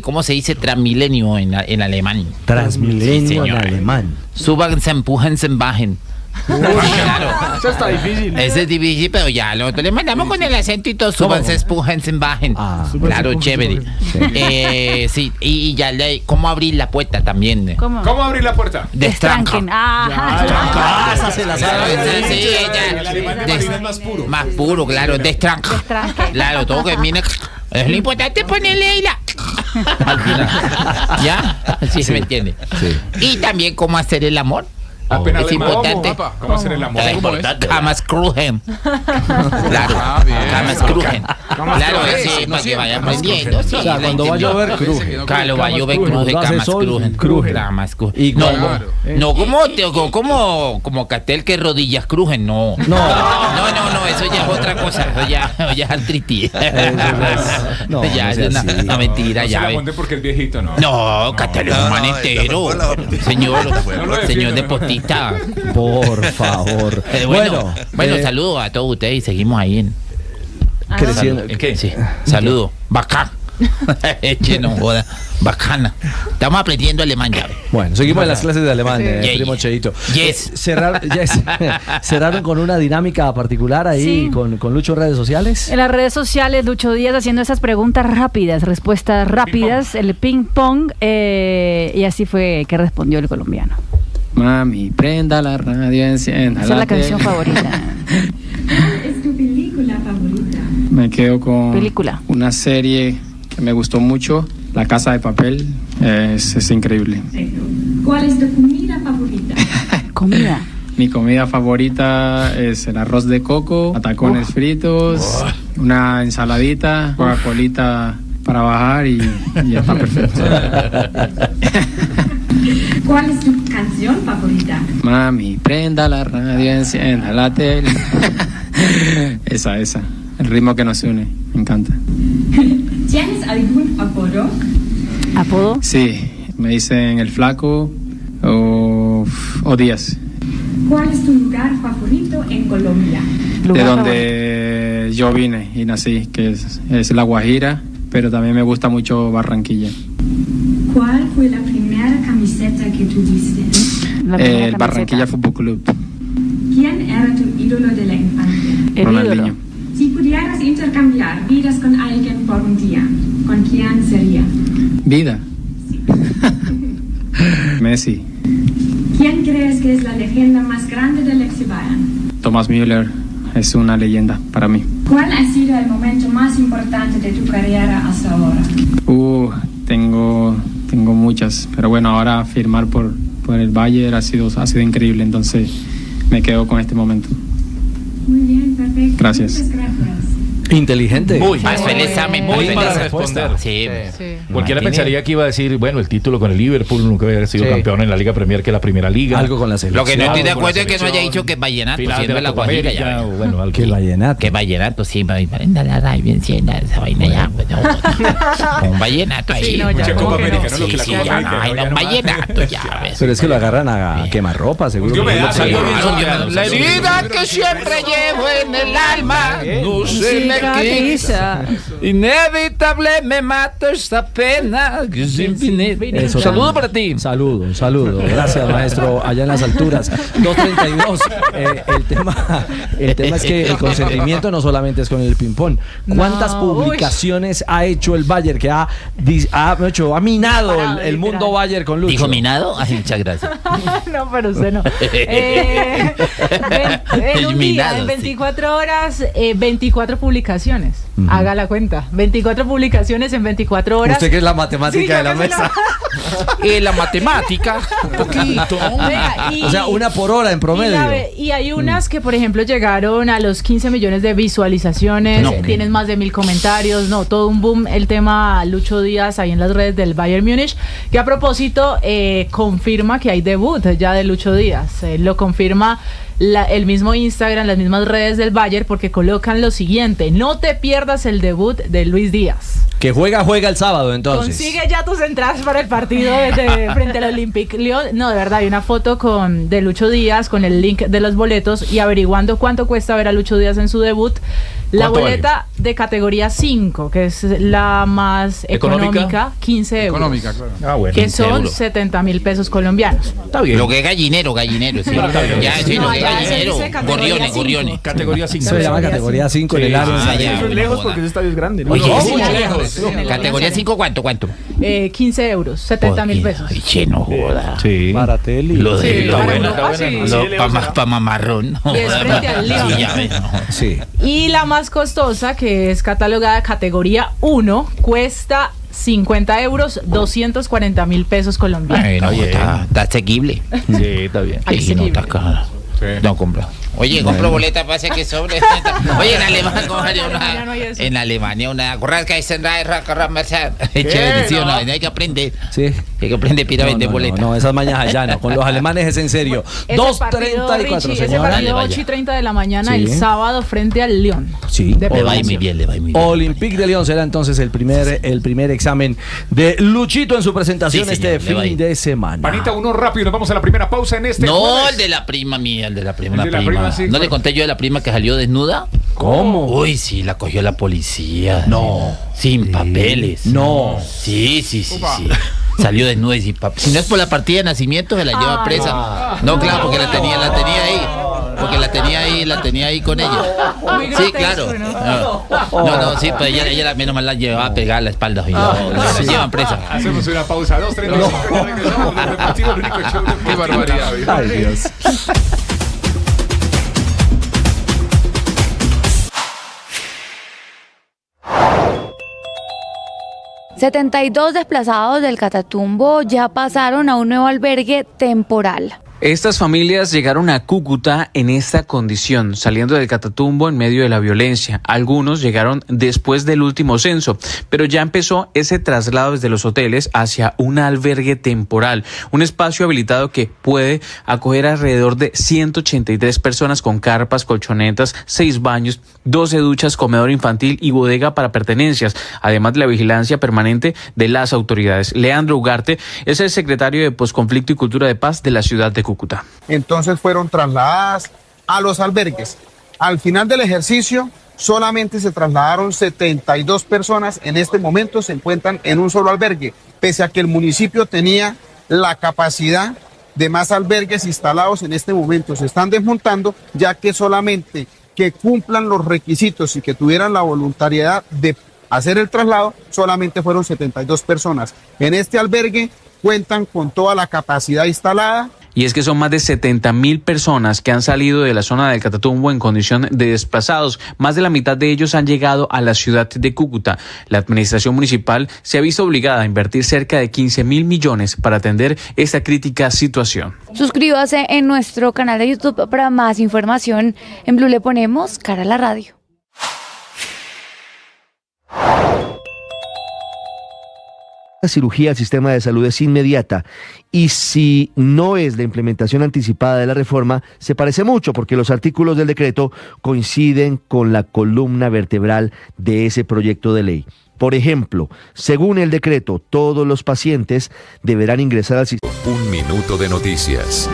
¿Cómo se dice transmilenio en alemán? Transmilenio Sí, en señor. alemán. Súbanse, empújense, bajen. Claro. Eso está difícil. Ese es difícil, pero ya nosotros le mandamos con el acento y todo. Súbanse, empújense, bajen. Claro, súper, chévere. Sí, y ya ¿cómo abrir la puerta también? ¿Cómo? ¿Cómo abrir la puerta? Destranquen. Esa se la sabe. Sí, ella. Más puro, claro, destranquen. Destranquen. Claro, todo que viene. Es lo importante ponerle ahí al final. ¿Ya? Sí, se me entiende. Sí. Y también cómo hacer el amor. Apenas Es alemán. importante. ¿Cómo hacer el amor? Kamskruhen. Claro. Kamskruhen. Claro, sí, para que vaya aprendiendo. Sí, O sea, cuando va a llover, cruje. Claro, va a llover, cruje, Cuando hace sol, cruje. Kamskruhen. Y No, claro. como Catel que rodillas crujen, no. No, eso ya es otra cosa. Eso ya es artritis. No, Ya, no es sea una así. una mentira, No se ya la ve. monte porque es viejito, ¿no? No, Catel es un man entero. Señor deportista. Por favor. Bueno, saludos a todos ustedes y seguimos ahí en creciendo. ¿En qué? Sí, saludos. Bacán. Eche, no joda. Bacana. Estamos aprendiendo alemán ya. Bueno, seguimos en las clases de alemán, Sí. primo Cheito. Yes. Cerraron con una dinámica particular ahí Sí. con Lucho en redes sociales. En las redes sociales, Lucho Díaz haciendo esas preguntas rápidas, respuestas rápidas, el ping pong, y así fue que respondió el colombiano. Mami, prenda la radio, encienda Esa es la canción tele. favorita. ¿Es tu película favorita? Me quedo con Película. una serie que me gustó mucho, La Casa de Papel. Es increíble. Perfecto. ¿Cuál es tu comida favorita? Comida. Mi comida favorita es el arroz de coco, patacones fritos, una ensaladita, Coca-Colita para bajar y ya está perfecto. ¿Cuál es tu canción favorita? Mami, prenda la radio, encienda la tele. Esa. el ritmo que nos une, me encanta. ¿Tienes algún apodo? ¿Apodo? Sí, me dicen el Flaco o Díaz. ¿Cuál es tu lugar favorito en Colombia? De donde yo vine y nací, que es La Guajira, pero también me gusta mucho Barranquilla. ¿Cuál fue la primera camiseta que tuviste? El Barranquilla Fútbol Club. ¿Quién era tu ídolo de la infancia? Ronaldinho. Si pudieras intercambiar vidas con alguien por un día, ¿con quién sería? Vida. Messi. ¿Quién crees que es la leyenda más grande del FC Bayern? Thomas Müller es una leyenda para mí. ¿Cuál ha sido el momento más importante de tu carrera hasta ahora? Tengo muchas, pero bueno, ahora firmar por el Bayern ha sido increíble, entonces me quedo con este momento. Muy bien, perfecto. Gracias. Muchas gracias. Inteligente. Muy Pasó el examen, muy muy para bien. responder. Sí. Cualquiera Tiene- pensaría que iba a decir, bueno, el título con el Liverpool, nunca había sido Sí. campeón en la Liga Premier, que la primera liga. Algo con la selección. Lo que no estoy de Algo con la acuerdo es que no haya selección, dicho que es vallenato, final siendo de la Copa Guajira. América, Ya, o bueno, algo. Que el vallenato. que vallenato, sí, la RAI bien sienda esa vaina ya, pues, no, con un vallenato ahí. Sí, no, ya, Mucha como Copa que América, no. ¿no? Lo que la Sí, Copa ya, América, ay, ¿no? no, Ya no más. vallenato, ya, ves. Pero es que lo agarran a quemarropa, seguro. Dios me da, Sí. salió bien. Claro, la herida que siempre llevo en el alma no se me quita. Inevitable me mata esta pena que es infinita. Eso Saludo también. para ti. Un saludo. Gracias, maestro, allá en las alturas. 2:32. El tema es que el consentimiento no solamente es con el ping-pong. ¿Cuántas No, publicaciones ha hecho el Bayern que ha minado Parado, el mundo literal. Bayern con Lucho? ¿Dijo minado? Ay, muchas gracias. No, pero usted no. En un día, Eliminado, en sí. 24 horas, 24 publicaciones. Haga la cuenta. 24 publicaciones en 24 horas. Usted que es la matemática Sí, de yo la que soy mesa. La matemática, un poquito. Venga, O sea, una por hora en promedio. Y hay unas que, por ejemplo, llegaron a los 15 millones de visualizaciones, No. tienen más de 1000 comentarios, no, todo un boom el tema Lucho Díaz ahí en las redes del Bayern Múnich, que a propósito confirma que hay debut ya de Lucho Díaz, lo confirma el mismo Instagram, las mismas redes del Bayern, porque colocan lo siguiente: no te pierdas el debut de Luis Díaz. Que juega el sábado, entonces. Consigue ya tus entradas para el partido frente al Olympique Lyon. No, de verdad, hay una foto de Lucho Díaz con el link de los boletos y averiguando cuánto cuesta ver a Lucho Díaz en su debut. La ¿Cuánto boleta de categoría 5, que es la más económica, 15 euros. Económica, claro. Ah, bueno. Que 15 son euros. 70.000 pesos colombianos. Está bien. Lo que es gallinero, sí. está bien. Ya, sí, No, lo que es ya, se gallinero. dice categoría Gorriones. Categoría 5. Se llama categoría 5 en el área. Ah, ya, Eso es no lejos joda. porque ese estadio es grande, ¿no? Oye, No, sí, muy ya, lejos. Categoría 5, ¿cuánto? 15 euros, 70.000 pesos. Ay, che, no joda. Sí. Baratelli. Lo de Sí, lo para bueno. Europa, sí. Para mamarrón. No Y es joda, frente al Lyon. Sí, ya ves, no. Sí. Y la más costosa, que es catalogada categoría 1, cuesta 50 euros, 240.000 pesos colombianos. Bueno, Está bien. está asequible. Sí, está bien. Sí, no está caro. Sí. No compro. Oye, compro boleta para que sobre. Oye, en Alemania, Ya no hay eso. en Alemania una corrasca y chévere, sí o no, hay que aprender. Sí. Hay que aprender para vender boleta. No, esas mañas allá no. Con los alemanes es en serio. Ese partido, 2:34, Richie, ese señora. partido Dale, vaya. 8:30 de la mañana Sí. el sábado frente al Lyon. Sí. De Le va a ir Francia. muy bien, le va a ir muy bien. Olympique de Lyon será entonces el primer examen de Luchito en su presentación Sí, señor, este le va a fin ir. de semana. Panita, uno rápido, nos vamos a la primera pausa en este No, jueves. el de la prima mía, el de la prima. El Una de la prima. prima, sí, ¿No fue- le conté yo de la prima que salió desnuda? ¿Cómo? Uy, sí, la cogió la policía. No. Sin papeles. No. Sí. Salió desnuda y sin papeles. Si no es por la partida de nacimiento, se la lleva Ay, presa. No, claro, porque la tenía ahí. Porque la tenía ahí con ella. Muy Sí, grotesco, claro. ¿no? No, sí, pues ella menos mal la llevaba pegada a la espalda y la llevan presa. Hacemos una pausa, 2:35, ya regresamos del Deportivo, el único show deportivo. Qué barbaridad. Ay, Dios. 72 desplazados del Catatumbo ya pasaron a un nuevo albergue temporal. Estas familias llegaron a Cúcuta en esta condición, saliendo del Catatumbo en medio de la violencia. Algunos llegaron después del último censo, pero ya empezó ese traslado desde los hoteles hacia un albergue temporal, un espacio habilitado que puede acoger alrededor de 183 personas con carpas, colchonetas, 6 baños, 12 duchas, comedor infantil y bodega para pertenencias, además de la vigilancia permanente de las autoridades. Leandro Ugarte es el secretario de Posconflicto y Cultura de Paz de la ciudad de Cúcuta. Entonces fueron trasladadas a los albergues. Al final del ejercicio solamente se trasladaron 72 personas. En este momento se encuentran en un solo albergue, pese a que el municipio tenía la capacidad de más albergues instalados. En este momento se están desmontando, ya que solamente que cumplan los requisitos y que tuvieran la voluntariedad de hacer el traslado, solamente fueron 72 personas. En este albergue cuentan con toda la capacidad instalada. Y es que son más de 70.000 personas que han salido de la zona del Catatumbo en condición de desplazados. Más de la mitad de ellos han llegado a la ciudad de Cúcuta. La administración municipal se ha visto obligada a invertir cerca de 15.000 millones para atender esta crítica situación. Suscríbase en nuestro canal de YouTube para más información. En Blue le ponemos cara a la radio. La cirugía al sistema de salud es inmediata y si no es la implementación anticipada de la reforma, se parece mucho porque los artículos del decreto coinciden con la columna vertebral de ese proyecto de ley. Por ejemplo, según el decreto, todos los pacientes deberán ingresar al sistema. Un minuto de noticias.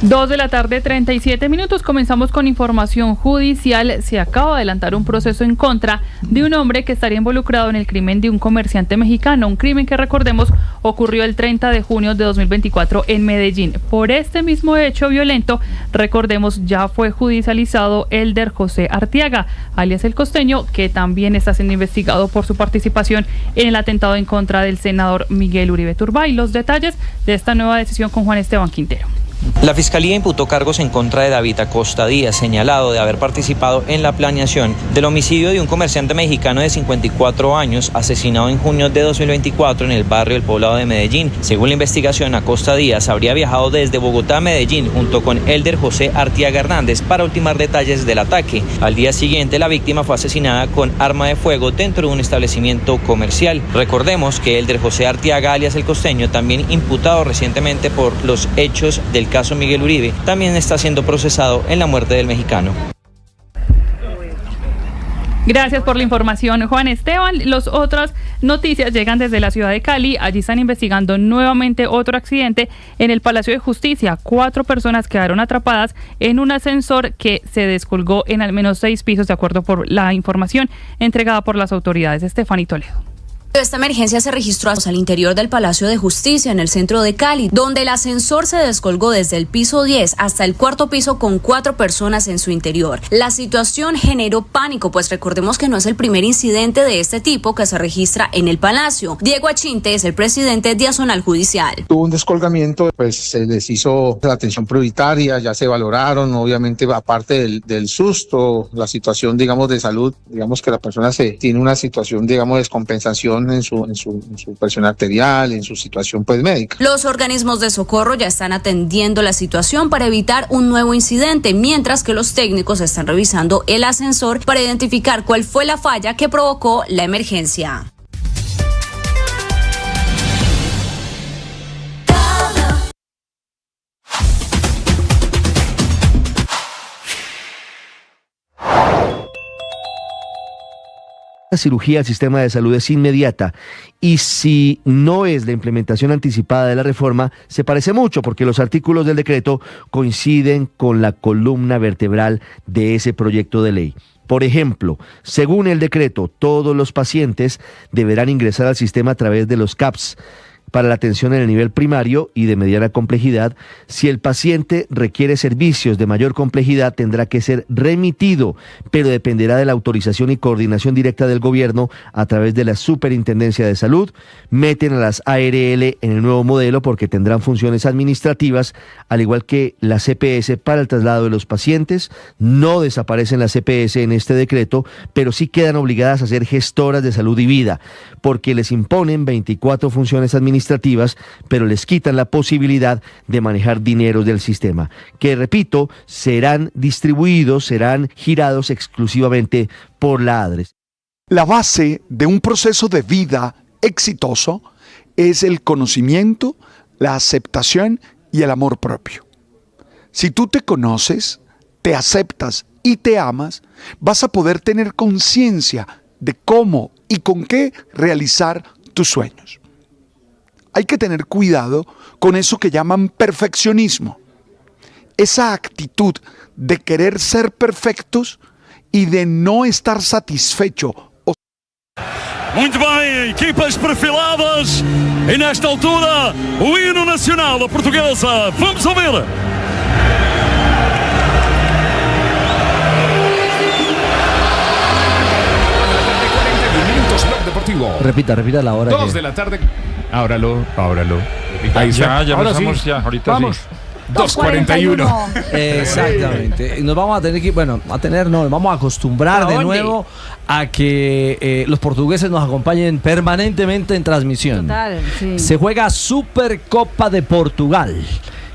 2 de la tarde, 37 minutos. Comenzamos con información judicial. Se acaba de adelantar un proceso en contra de un hombre que estaría involucrado en el crimen de un comerciante mexicano. Un crimen que, recordemos, ocurrió el 30 de junio de 2024 en Medellín. Por este mismo hecho violento, recordemos, ya fue judicializado Elder José Arteaga, alias El Costeño, que también está siendo investigado por su participación en el atentado en contra del senador Miguel Uribe Turbay. Los detalles de esta nueva decisión con Juan Esteban Quintero. La Fiscalía imputó cargos en contra de David Acosta Díaz, señalado de haber participado en la planeación del homicidio de un comerciante mexicano de 54 años, asesinado en junio de 2024 en el barrio del Poblado de Medellín. Según la investigación, Acosta Díaz habría viajado desde Bogotá a Medellín junto con Elder José Arteaga Hernández para ultimar detalles del ataque. Al día siguiente, la víctima fue asesinada con arma de fuego dentro de un establecimiento comercial. Recordemos que Elder José Arteaga, alias El Costeño, también imputado recientemente por los hechos del caso Miguel Uribe, también está siendo procesado en la muerte del mexicano. Gracias por la información, Juan Esteban. Las otras noticias llegan desde la ciudad de Cali. Allí están investigando nuevamente otro accidente en el Palacio de Justicia. 4 personas quedaron atrapadas en un ascensor que se descolgó en al menos 6 pisos, de acuerdo por la información entregada por las autoridades. Estefanía Toledo. Esta emergencia se registró al interior del Palacio de Justicia en el centro de Cali, donde el ascensor se descolgó desde el piso 10 hasta el 4º piso con 4 personas en su interior. La situación generó pánico, pues recordemos que no es el primer incidente de este tipo que se registra en el Palacio. Diego Achinte es el presidente diazonal judicial. Tuvo un descolgamiento, pues se les hizo la atención prioritaria, ya se valoraron, obviamente aparte del susto, la situación, digamos, de salud, digamos que la persona tiene una situación, digamos, de descompensación en su presión arterial, en su situación pues médica. Los organismos de socorro ya están atendiendo la situación para evitar un nuevo incidente, mientras que los técnicos están revisando el ascensor para identificar cuál fue la falla que provocó la emergencia. La cirugía al sistema de salud es inmediata y si no es la implementación anticipada de la reforma, se parece mucho porque los artículos del decreto coinciden con la columna vertebral de ese proyecto de ley. Por ejemplo, según el decreto, todos los pacientes deberán ingresar al sistema a través de los CAPS para la atención en el nivel primario y de mediana complejidad. Si el paciente requiere servicios de mayor complejidad, tendrá que ser remitido, pero dependerá de la autorización y coordinación directa del gobierno a través de la Superintendencia de Salud. Meten a las ARL en el nuevo modelo porque tendrán funciones administrativas, al igual que la CPS para el traslado de los pacientes. No desaparecen las CPS en este decreto, pero sí quedan obligadas a ser gestoras de salud y vida, porque les imponen 24 funciones administrativas administrativas, pero les quitan la posibilidad de manejar dineros del sistema, que, repito, serán distribuidos, serán girados exclusivamente por la ADRES. La base de un proceso de vida exitoso es el conocimiento, la aceptación y el amor propio. Si tú te conoces, te aceptas y te amas, vas a poder tener conciencia de cómo y con qué realizar tus sueños. Hay que tener cuidado con eso que llaman perfeccionismo. Esa actitud de querer ser perfectos y de no estar satisfecho. Muito bem, equipas perfiladas e nesta altura o hino nacional da portuguesa. Vamos ouvir. Repita la hora. 2 de la tarde. Ábralo. Ahí Ya ahora empezamos, sí. ya, ahorita Vamos. sí. 2:41. Exactamente. Nos vamos a tener que, nos vamos a acostumbrar de nuevo a que los portugueses nos acompañen permanentemente en transmisión. Total, sí. Se juega Supercopa de Portugal.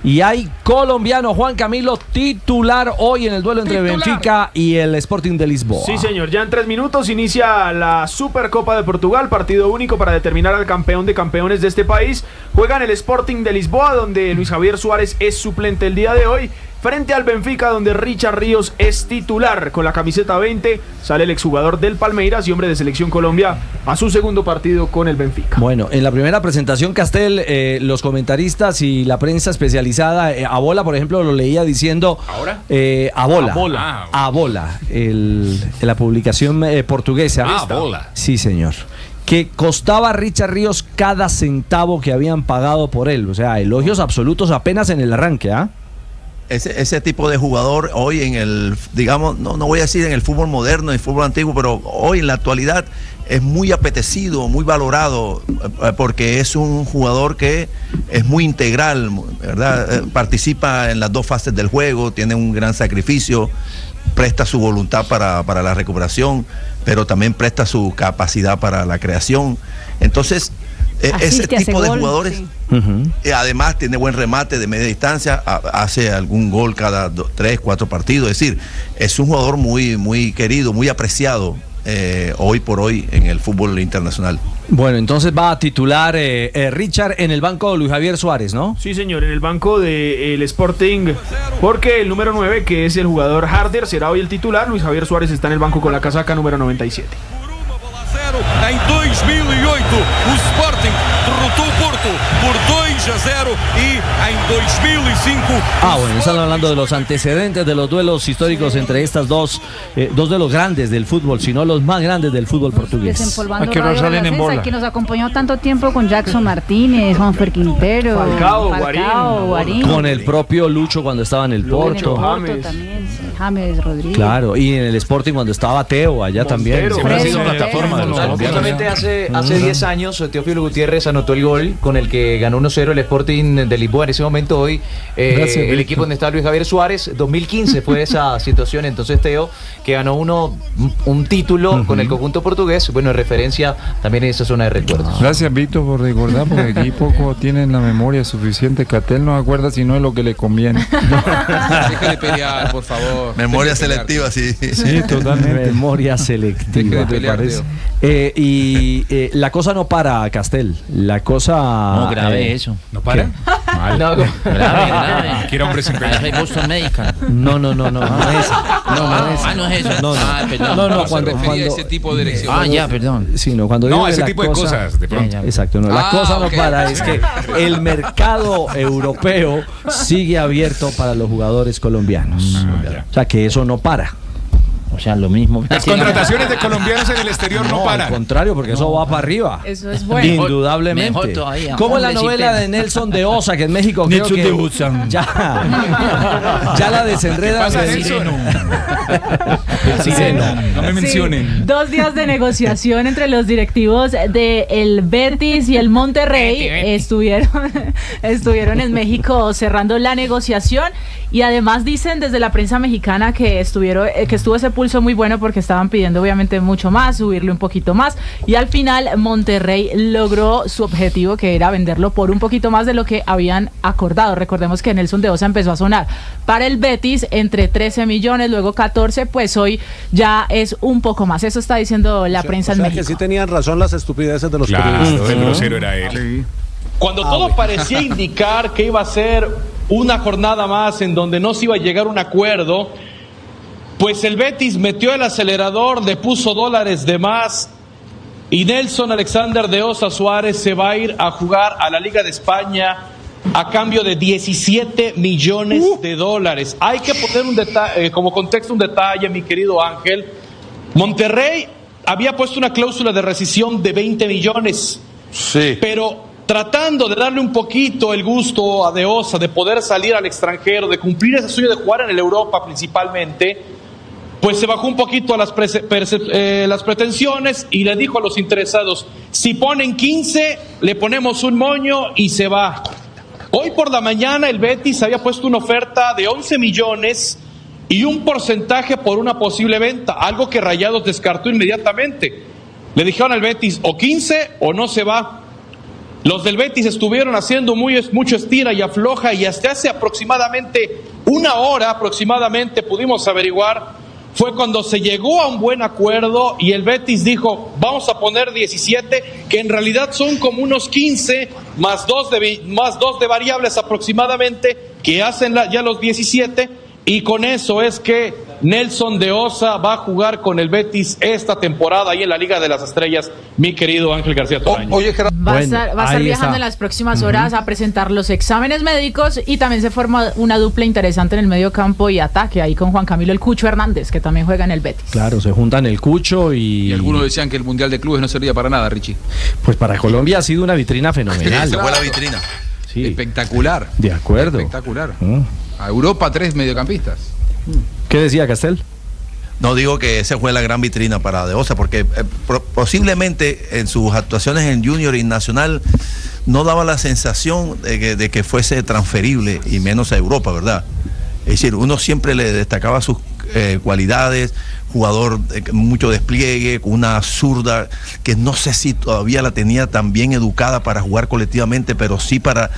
Y hay colombiano Juan Camilo titular hoy en el duelo entre Benfica y el Sporting de Lisboa. Sí, señor. Ya en 3 minutos inicia la Supercopa de Portugal, partido único para determinar al campeón de campeones de este país. Juegan el Sporting de Lisboa, donde Luis Javier Suárez es suplente el día de hoy, frente al Benfica, donde Richard Ríos es titular. Con la camiseta 20 sale el exjugador del Palmeiras y hombre de Selección Colombia a su segundo partido con el Benfica. Bueno, en la primera presentación, Castel, los comentaristas y la prensa especializada, Abola, por ejemplo, lo leía diciendo... ¿Ahora? Abola, la publicación portuguesa. Abola. Sí, señor. Que costaba a Richard Ríos cada centavo que habían pagado por él. O sea, elogios absolutos apenas en el arranque, ¿ah? Ese tipo de jugador hoy en el, digamos, no voy a decir en el fútbol moderno, en el fútbol antiguo, pero hoy en la actualidad es muy apetecido, muy valorado, porque es un jugador que es muy integral, ¿verdad? Participa en las 2 fases del juego, tiene un gran sacrificio, presta su voluntad para la recuperación, pero también presta su capacidad para la creación. Entonces, ese tipo de jugadores, sí. Además tiene buen remate de media distancia, hace algún gol cada 3, 4 partidos, es decir, es un jugador muy, muy querido, muy apreciado hoy por hoy en el fútbol internacional. Bueno, entonces va a titular Richard en el banco de Luis Javier Suárez, ¿no? Sí, señor, en el banco del Sporting, porque el número 9, que es el jugador Harder, será hoy el titular. Luis Javier Suárez está en el banco con la casaca número 97. Em 2008, o Sporting derrotou o Porto por 2-0 y en 2005... Bueno, están hablando de los antecedentes de los duelos históricos entre estas dos de los grandes del fútbol, sino los más grandes del fútbol portugués. Desempolvando Radio Renacesa, que nos acompañó tanto tiempo con Jackson Martínez, Juanfer Quintero, Falcao, Guarín. Con el propio Lucho cuando estaba en el Porto. También, sí, James Rodríguez. Claro, y en el Sporting cuando estaba Teo allá también. Siempre ha sido plataforma de los colombianos. Justamente hace 10 años Teófilo Gutiérrez anotó el gol con el que ganó 1-0 el Sporting de Lisboa. En ese momento hoy el equipo donde está Luis Javier Suárez, 2015 fue esa situación. Entonces Teo, que ganó un título con el conjunto portugués, bueno, en referencia también a esa zona de recuerdos. Gracias, Víctor, por recordar, porque aquí poco tienen la memoria suficiente. Catel no acuerda si no es lo que le conviene. Déjale pelear, por favor. Memoria selectiva, sí. Sí, totalmente. Memoria selectiva, me parece. La cosa no para, Castel. La cosa... No, grave eso. ¿No para? Mal. No, grave. Quiero hombres sin pena. Boston Medical. No es eso. No es eso. No, cuando ese tipo de elección. Ya, perdón. Sí, no, cuando No, digo ese tipo de cosas, de pronto. Exacto, no. La cosa no para, es que el mercado europeo sigue abierto para los jugadores colombianos. O sea, que eso no para. O sea, lo mismo. Las contrataciones de colombianos en el exterior no paran. Al contrario, porque eso va para arriba. Eso es bueno. Indudablemente. Mejor todavía. Como en la novela de Nelson de Osa, que en México creo Nelson que de Osa. ya la desenreda. ¿Qué pasa, Nelson? El sireno. No me mencionen. Sí, 2 días de negociación entre los directivos del Betis y el Monterrey estuvieron en México cerrando la negociación Y además dicen desde la prensa mexicana que estuvo ese pulso muy bueno porque estaban pidiendo obviamente mucho más, subirle un poquito más, y al final Monterrey logró su objetivo, que era venderlo por un poquito más de lo que habían acordado. Recordemos que Nelson de Osa empezó a sonar para el Betis entre 13 millones, luego 14, pues hoy ya es un poco más. Eso está diciendo la prensa en México. Que sí tenían razón las estupideces de los periodistas. El grosero era él. Cuando todo parecía indicar que iba a ser una jornada más en donde no se iba a llegar a un acuerdo, pues el Betis metió el acelerador, le puso dólares de más y Nelson Alexander de Osa Suárez se va a ir a jugar a la Liga de España a cambio de 17 millones de dólares. Hay que poner un detalle, como contexto un detalle, mi querido Ángel. Monterrey había puesto una cláusula de rescisión de 20 millones. Sí. Pero tratando de darle un poquito el gusto a De Osa de poder salir al extranjero, de cumplir ese sueño de jugar en el Europa principalmente, pues se bajó un poquito a las pretensiones y le dijo a los interesados, si ponen 15, le ponemos un moño y se va. Hoy por la mañana el Betis había puesto una oferta de 11 millones y un porcentaje por una posible venta, algo que Rayados descartó inmediatamente. Le dijeron al Betis, o 15 o no se va. Los del Betis estuvieron haciendo mucho estira y afloja y hasta hace aproximadamente una hora pudimos averiguar, fue cuando se llegó a un buen acuerdo y el Betis dijo, vamos a poner 17, que en realidad son como unos 15 más dos de variables aproximadamente, que hacen ya los 17, y con eso es que Nelson de Osa va a jugar con el Betis esta temporada ahí en la Liga de las Estrellas, mi querido Ángel García Toraño. Va a estar viajando en las próximas horas a presentar los exámenes médicos y también se forma una dupla interesante en el medio campo y ataque ahí con Juan Camilo El Cucho Hernández, que también juega en el Betis. Claro, se juntan el Cucho y algunos decían que el Mundial de Clubes no servía para nada, Richie. Pues para Colombia ha sido una vitrina fenomenal. Se fue la vitrina. Sí. Espectacular. De acuerdo. Espectacular. A Europa 3 mediocampistas. ¿Qué decía Castel? No, digo que esa fue la gran vitrina para De Osa, porque posiblemente en sus actuaciones en Junior y Nacional no daba la sensación de que fuese transferible, y menos a Europa, ¿verdad? Es decir, uno siempre le destacaba sus cualidades, jugador de mucho despliegue, con una zurda que no sé si todavía la tenía tan bien educada para jugar colectivamente, pero sí para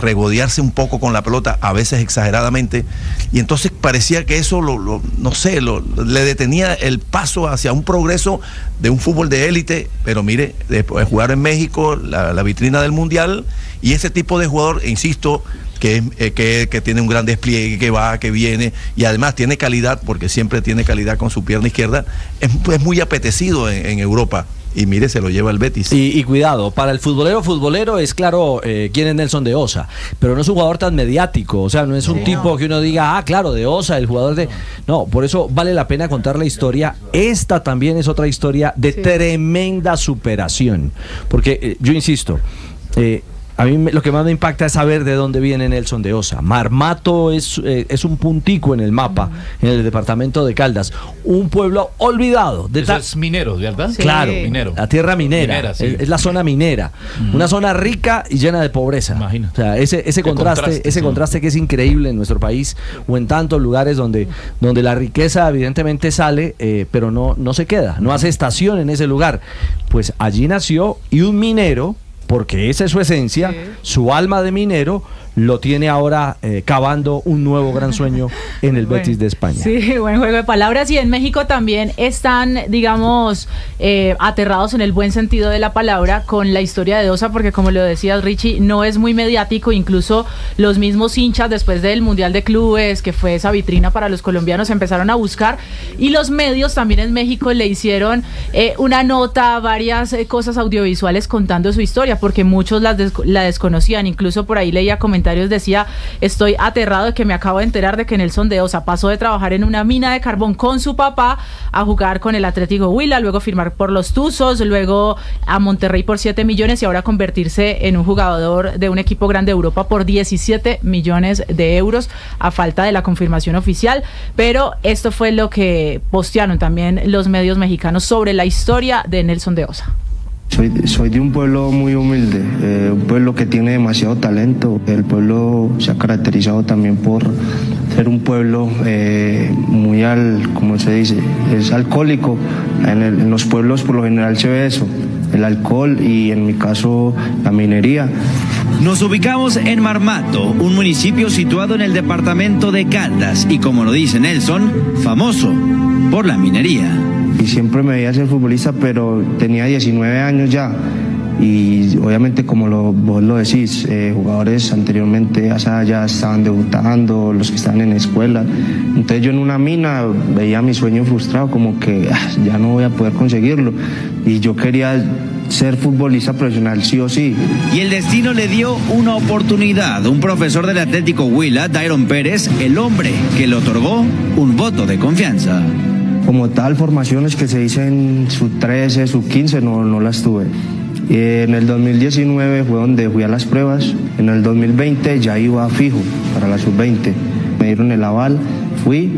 regodearse un poco con la pelota, a veces exageradamente, y entonces parecía que eso le detenía el paso hacia un progreso de un fútbol de élite. Pero mire, después de jugar en México, la vitrina del Mundial, y ese tipo de jugador, insisto, que tiene un gran despliegue, que va, que viene, y además tiene calidad, porque siempre tiene calidad con su pierna izquierda, es muy apetecido en Europa. Y mire, se lo lleva el Betis. Y cuidado, para el futbolero es claro quién es Nelson de Osa, pero no es un jugador tan mediático, o sea, no es un tipo que uno diga, claro, de Osa, el jugador de... No, por eso vale la pena contar la historia. Esta también es otra historia de tremenda superación, porque yo insisto, a mí lo que más me impacta es saber de dónde viene Nelson de Osa. Marmato es un puntico en el mapa, en el departamento de Caldas. Un pueblo olvidado. Eso es minero, ¿verdad? Sí. Claro, minero. La tierra minera, sí. Es la zona minera. Una zona rica y llena de pobreza. Imagino. O sea, ese contraste que es increíble en nuestro país, o en tantos lugares donde la riqueza evidentemente sale, pero no se queda, no hace estación en ese lugar. Pues allí nació, y un minero, porque esa es su esencia, su alma de minero, lo tiene ahora cavando un nuevo gran sueño en el Betis de España. Sí, buen juego de palabras. Y en México también están, digamos, aterrados en el buen sentido de la palabra con la historia de Osa, porque como lo decías, Richie, no es muy mediático. Incluso los mismos hinchas, después del Mundial de Clubes, que fue esa vitrina para los colombianos, empezaron a buscar, y los medios también en México le hicieron una nota, varias cosas audiovisuales contando su historia, porque muchos la desconocían. Incluso por ahí leía comentarios, decía, estoy aterrado de que me acabo de enterar de que Nelson de Osa pasó de trabajar en una mina de carbón con su papá a jugar con el Atlético Huila, luego firmar por los Tuzos, luego a Monterrey por 7 millones y ahora convertirse en un jugador de un equipo grande de Europa por 17 millones de euros, a falta de la confirmación oficial. Pero esto fue lo que postearon también los medios mexicanos sobre la historia de Nelson de Osa. Soy de un pueblo muy humilde, un pueblo que tiene demasiado talento. El pueblo se ha caracterizado también por ser un pueblo muy como se dice, es alcohólico. En los pueblos por lo general se ve eso, el alcohol y en mi caso la minería. Nos ubicamos en Marmato, un municipio situado en el departamento de Caldas y, como lo dice Nelson, famoso por la minería. Y siempre me veía ser futbolista, pero tenía 19 años ya. Y obviamente, como vos lo decís, jugadores anteriormente ya estaban debutando, los que estaban en la escuela. Entonces yo en una mina veía mi sueño frustrado, como que ya no voy a poder conseguirlo. Y yo quería ser futbolista profesional sí o sí. Y el destino le dio una oportunidad. Un profesor del Atlético Huila, Dairon Pérez, el hombre que le otorgó un voto de confianza. Como tal, formaciones que se dicen sub-13, sub-15, no las tuve. En el 2019 fue donde fui a las pruebas. En el 2020 ya iba fijo para la sub-20. Me dieron el aval, fui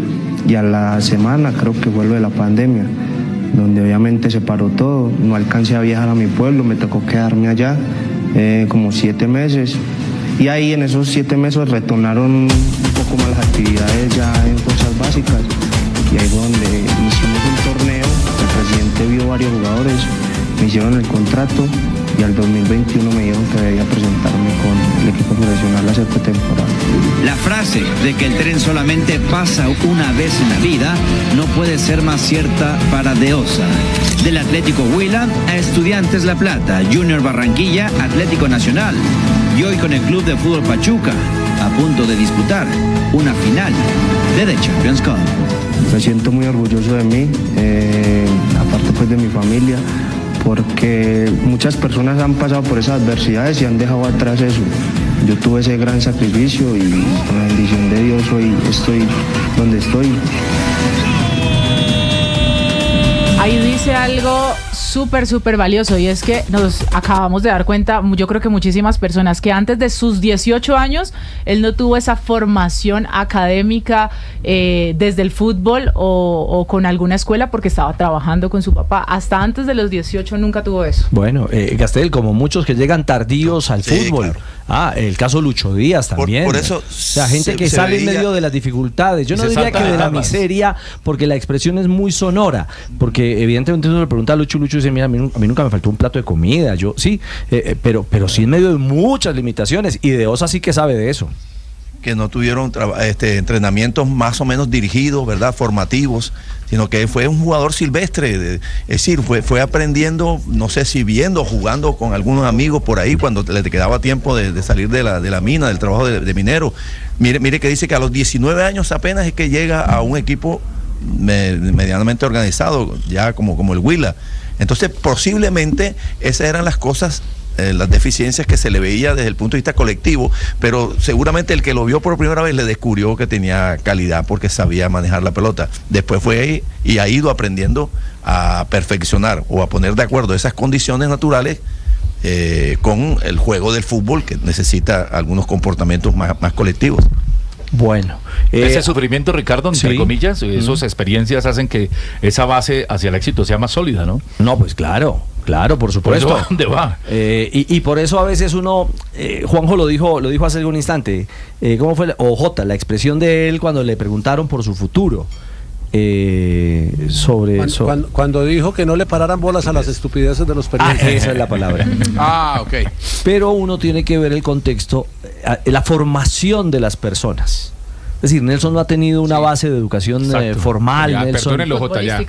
y a la semana creo que fue lo de la pandemia, donde obviamente se paró todo. No alcancé a viajar a mi pueblo, me tocó quedarme allá como 7 meses. Y ahí en esos 7 meses retornaron un poco más las actividades ya en fuerzas básicas. Y ahí fue donde hicimos un torneo, el presidente vio varios jugadores, me hicieron el contrato y al 2021 me dijeron que debía presentarme con el equipo profesional a hacer pretemporada. La frase de que el tren solamente pasa una vez en la vida no puede ser más cierta para Deosa. Del Atlético Huila a Estudiantes La Plata, Junior Barranquilla, Atlético Nacional. Y hoy con el Club de Fútbol Pachuca, a punto de disputar una final de The Champions Cup. Me siento muy orgulloso de mí, aparte pues de mi familia, porque muchas personas han pasado por esas adversidades y han dejado atrás eso. Yo tuve ese gran sacrificio y con la bendición de Dios hoy estoy donde estoy. Ahí dice algo súper valioso y es que nos acabamos de dar cuenta, yo creo que muchísimas personas, que antes de sus 18 años él no tuvo esa formación académica desde el fútbol o con alguna escuela porque estaba trabajando con su papá. Hasta antes de los 18 nunca tuvo eso. Bueno, Gastel, como muchos que llegan tardíos al fútbol. Claro. El caso Lucho Díaz también. Por eso, o sea, gente que sale en medio de las dificultades. Yo no diría que de la miseria, porque la expresión es muy sonora, porque evidentemente uno le pregunta a Lucho dice, mira, a mí nunca me faltó un plato de comida, yo sí, pero sí en medio de muchas limitaciones, y Deosa sí que sabe de eso. Que no tuvieron entrenamientos más o menos dirigidos, ¿verdad? Formativos, sino que fue un jugador silvestre, es decir, fue aprendiendo, no sé si viendo, jugando con algunos amigos por ahí cuando le quedaba tiempo de salir de la mina, del trabajo de minero. Mire que dice que a los 19 años apenas es que llega a un equipo medianamente organizado, ya como el Huila. Entonces, posiblemente esas eran las cosas, las deficiencias que se le veía desde el punto de vista colectivo, pero seguramente el que lo vio por primera vez le descubrió que tenía calidad porque sabía manejar la pelota. Después fue ahí y ha ido aprendiendo a perfeccionar o a poner de acuerdo esas condiciones naturales con el juego del fútbol, que necesita algunos comportamientos más colectivos. Bueno, ese sufrimiento, Ricardo, entre comillas, esas experiencias hacen que esa base hacia el éxito sea más sólida, ¿no? No, pues claro, por supuesto. ¿Por eso dónde va? Y por eso a veces uno, Juanjo lo dijo hace algún instante, ¿cómo fue? Jota, la expresión de él cuando le preguntaron por su futuro. Cuando dijo que no le pararan bolas a las estupideces de los periodistas. Esa es la palabra. Ok. Pero uno tiene que ver el contexto, la formación de las personas. Es decir, Nelson no ha tenido una base de educación formal. Ya, Nelson. perdónenlo, Jota, ya.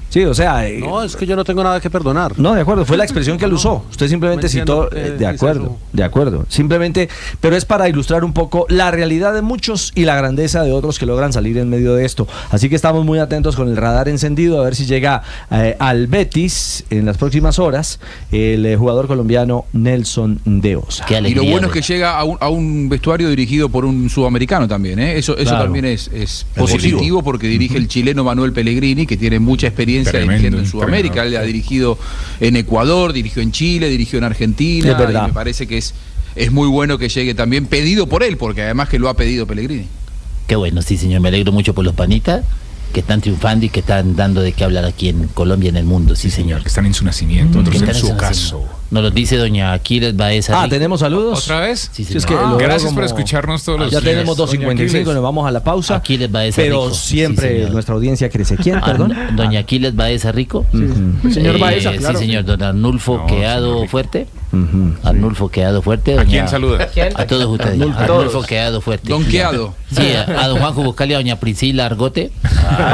Sí, o sea. No, es que yo no tengo nada que perdonar. No, de acuerdo, fue la expresión que él usó. Usted simplemente citó. De acuerdo. Simplemente, pero es para ilustrar un poco la realidad de muchos y la grandeza de otros que logran salir en medio de esto. Así que estamos muy atentos con el radar encendido a ver si llega al Betis en las próximas horas el jugador colombiano Nelson Deosa. Y lo bueno es que llega a un vestuario dirigido por un sudamericano también, ¿eh? Eso también es positivo porque dirige el chileno Manuel Pellegrini, que tiene mucha experiencia dirigiendo en Sudamérica. Él ha dirigido en Ecuador, dirigió en Chile, dirigió en Argentina. Es verdad. Y me parece que es muy bueno que llegue también pedido por él, porque además que lo ha pedido Pellegrini. Qué bueno, sí, señor. Me alegro mucho por los panitas que están triunfando y que están dando de qué hablar aquí en Colombia y en el mundo, sí, señor. Que están en su nacimiento, otros en su ocaso. Nos lo dice doña Aquiles Baeza. Ah, Rico. ¿tenemos saludos? ¿Otra vez? Sí, Sí, es señor. que lo veo Gracias como- por escucharnos todos los Ya días. tenemos 2:55, nos vamos a la pausa. Aquiles Baeza Pero Rico. siempre Sí, señor. nuestra audiencia crece. ¿Quién, perdón? Doña Aquiles Baeza Rico. El señor Baeza, claro. Sí, señor. Don Arnulfo No, Queado señor. Fuerte. Arnulfo Queado Fuerte. ¿A quién saluda? A todos ustedes. Arnulfo Queado Fuerte. Don Queado. Sí, a don Juanjo Buscalia, a doña Priscila Argote.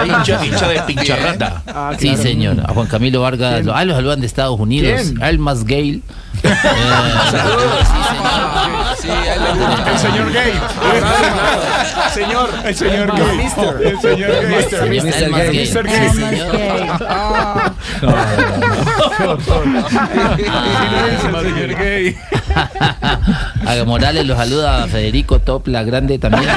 hincha de pincharrata. Ah, Sí, claro. señor. A Juan Camilo Vargas. Los saludan de Estados Unidos. ¿Quién? A Elmas Gale. El señor Gay. El señor Gay. El señor Gay. Mr. Gay. Mr. Gay. Señor Gay. A Morales los saluda Federico Topla Grande también.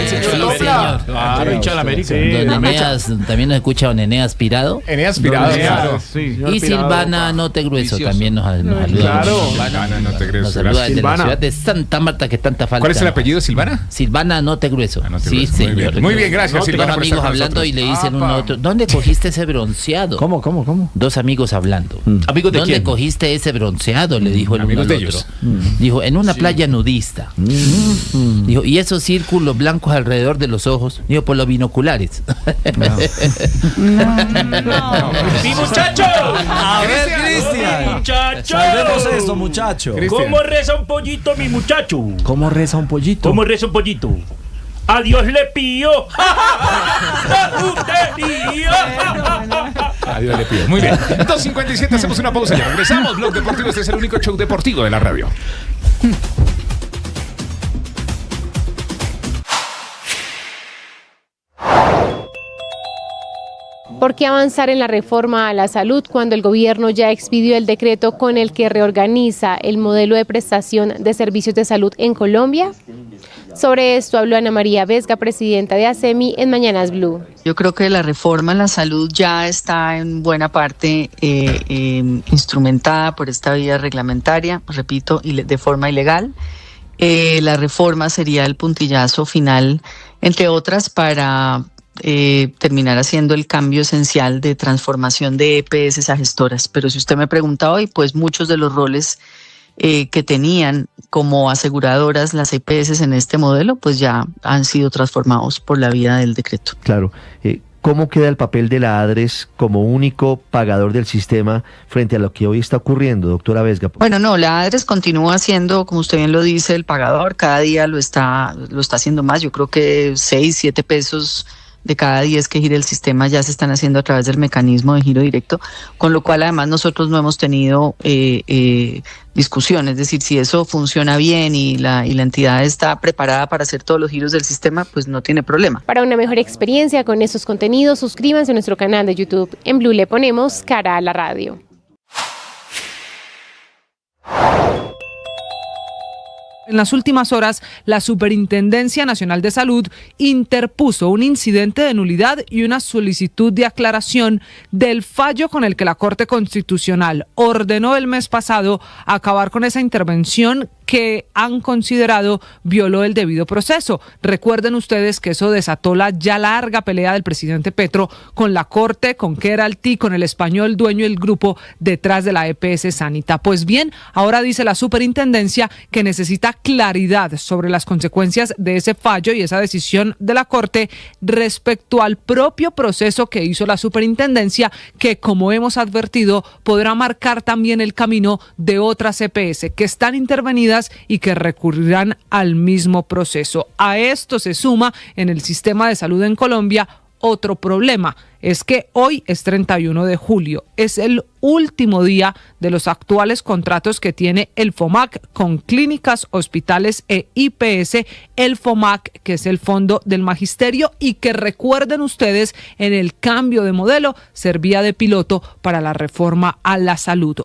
Sí, señor. Claro, hincha de la América. Sí, Don la mecha. Eneas, también nos escucha don Eneas Pirado. Eneas Pirado, claro. Sí. Y Silvana No Te Grueso también nos saluda. Claro. Silvana No Te Grueso, Nos saluda gracias. desde la Silvana. ciudad de Santa Marta, que tanta falta. ¿Cuál es el apellido de Silvana? Silvana No Te Grueso. No Te Sí, Grueso. señor. Muy bien, gracias, Dos Silvana, por amigos estar con hablando nosotros. y le dicen uno a otro, ¿dónde cogiste ese bronceado? ¿Cómo? Dos amigos hablando. ¿Amigos de ¿Dónde quién? cogiste ese bronceado? Le dijo el uno Amigos al de otro. ellos. Dijo, en una playa nudista. Dijo, ¿y esos círculos blancos alrededor de los ojos? Dijo, por los binoculares. ¡Mi muchacho! A ver, Cristian. ¡Muchacho! Salvemos esto, muchacho. ¿Cómo reza un pollito, mi muchacho? ¿Cómo reza un pollito? ¿Cómo reza un pollito? A Dios le pío. Adiós, le pido. Muy bien. 2:57, hacemos una pausa. Ya regresamos. Blog Deportivo, este es el único show deportivo de la radio. ¿Por qué avanzar en la reforma a la salud cuando el gobierno ya expidió el decreto con el que reorganiza el modelo de prestación de servicios de salud en Colombia? Sobre esto habló Ana María Vesga, presidenta de ASEMI, en Mañanas Blue. Yo creo que la reforma a la salud ya está en buena parte instrumentada por esta vía reglamentaria, repito, de forma ilegal. La reforma sería el puntillazo final, entre otras, para terminar haciendo el cambio esencial de transformación de EPS a gestoras. Pero si usted me pregunta hoy, pues muchos de los roles que tenían como aseguradoras las EPS en este modelo, pues ya han sido transformados por la vía del decreto. Claro. ¿Cómo queda el papel de la ADRES como único pagador del sistema frente a lo que hoy está ocurriendo, doctora Vesga? Bueno, no, la ADRES continúa siendo, como usted bien lo dice, el pagador. Cada día lo está haciendo más. Yo creo que 6, 7 pesos de cada 10 que gira el sistema ya se están haciendo a través del mecanismo de giro directo, con lo cual además nosotros no hemos tenido discusión, es decir, si eso funciona bien y la entidad está preparada para hacer todos los giros del sistema, pues no tiene problema. Para una mejor experiencia con estos contenidos, suscríbanse a nuestro canal de YouTube. En Blue le ponemos cara a la radio. En las últimas horas, la Superintendencia Nacional de Salud interpuso un incidente de nulidad y una solicitud de aclaración del fallo con el que la Corte Constitucional ordenó el mes pasado acabar con esa intervención que han considerado violó el debido proceso. Recuerden ustedes que eso desató la ya larga pelea del presidente Petro con la Corte, con Keralty, con el español dueño del grupo detrás de la EPS Sanita. Pues bien, ahora dice la Superintendencia que necesita claridad sobre las consecuencias de ese fallo y esa decisión de la Corte respecto al propio proceso que hizo la Superintendencia, que, como hemos advertido, podrá marcar también el camino de otras EPS que están intervenidas y que recurrirán al mismo proceso. A esto se suma en el sistema de salud en Colombia otro problema. Es que hoy es 31 de julio, es el último día de los actuales contratos que tiene el FOMAC con clínicas, hospitales e IPS, el FOMAC, que es el Fondo del Magisterio y que, recuerden ustedes, en el cambio de modelo servía de piloto para la reforma a la salud.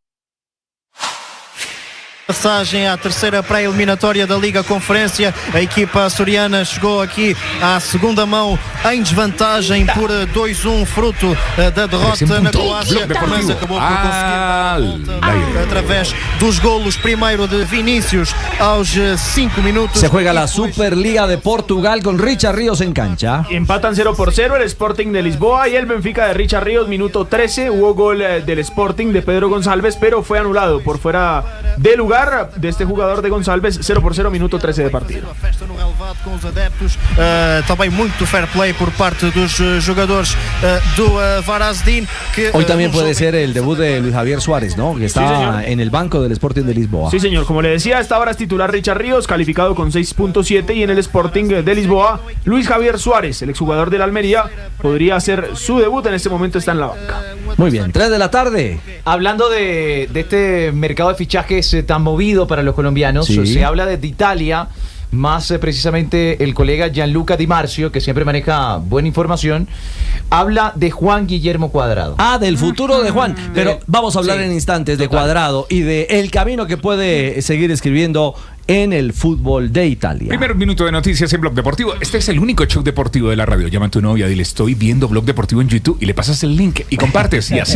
Passagem à terceira pré-eliminatória da Liga Conferência. A equipa açoriana chegou aqui à segunda mão em desvantagem por 2-1, fruto da derrota na Croácia, mas acabou por conseguir através dos golos, primeiro de Vinícius aos 5 minutos. Se juega la Superliga de Portugal con Richard Ríos en cancha. Empatan 0-0 el Sporting de Lisboa y el Benfica de Richard Ríos, minuto 13. Hubo gol del Sporting de Pedro Gonçalves, pero fue anulado por fuera de lugar de este jugador de Gonçalves. 0-0, minuto 13 de partido. Com os adeptos, também muito fair play por parte dos jogadores do Varazdin. Hoy también puede ser el debut de Luis Javier Suárez, ¿no? Que está en el banco del Sporting de Lisboa. Sí, señor. Como le decía, a esta hora es titular Richard Ríos, calificado con 6.7, y en el Sporting de Lisboa, Luis Javier Suárez, el exjugador del Almería, podría hacer su debut. En este momento está en la banca. Muy bien, 3 de la tarde. Hablando de este mercado de fichajes tan movido para los colombianos, Sí. se habla de Italia, más precisamente el colega Gianluca Di Marzio, que siempre maneja buena información, habla de Juan Guillermo Cuadrado. Del futuro de Juan. Pero vamos a hablar Sí, en instantes de Cuadrado y de el camino que puede seguir escribiendo en el fútbol de Italia. Primer minuto de noticias en Blog Deportivo. Este es el único show deportivo de la radio. Llama a tu novia, dile estoy viendo Blog Deportivo en YouTube y le pasas el link y compartes y así.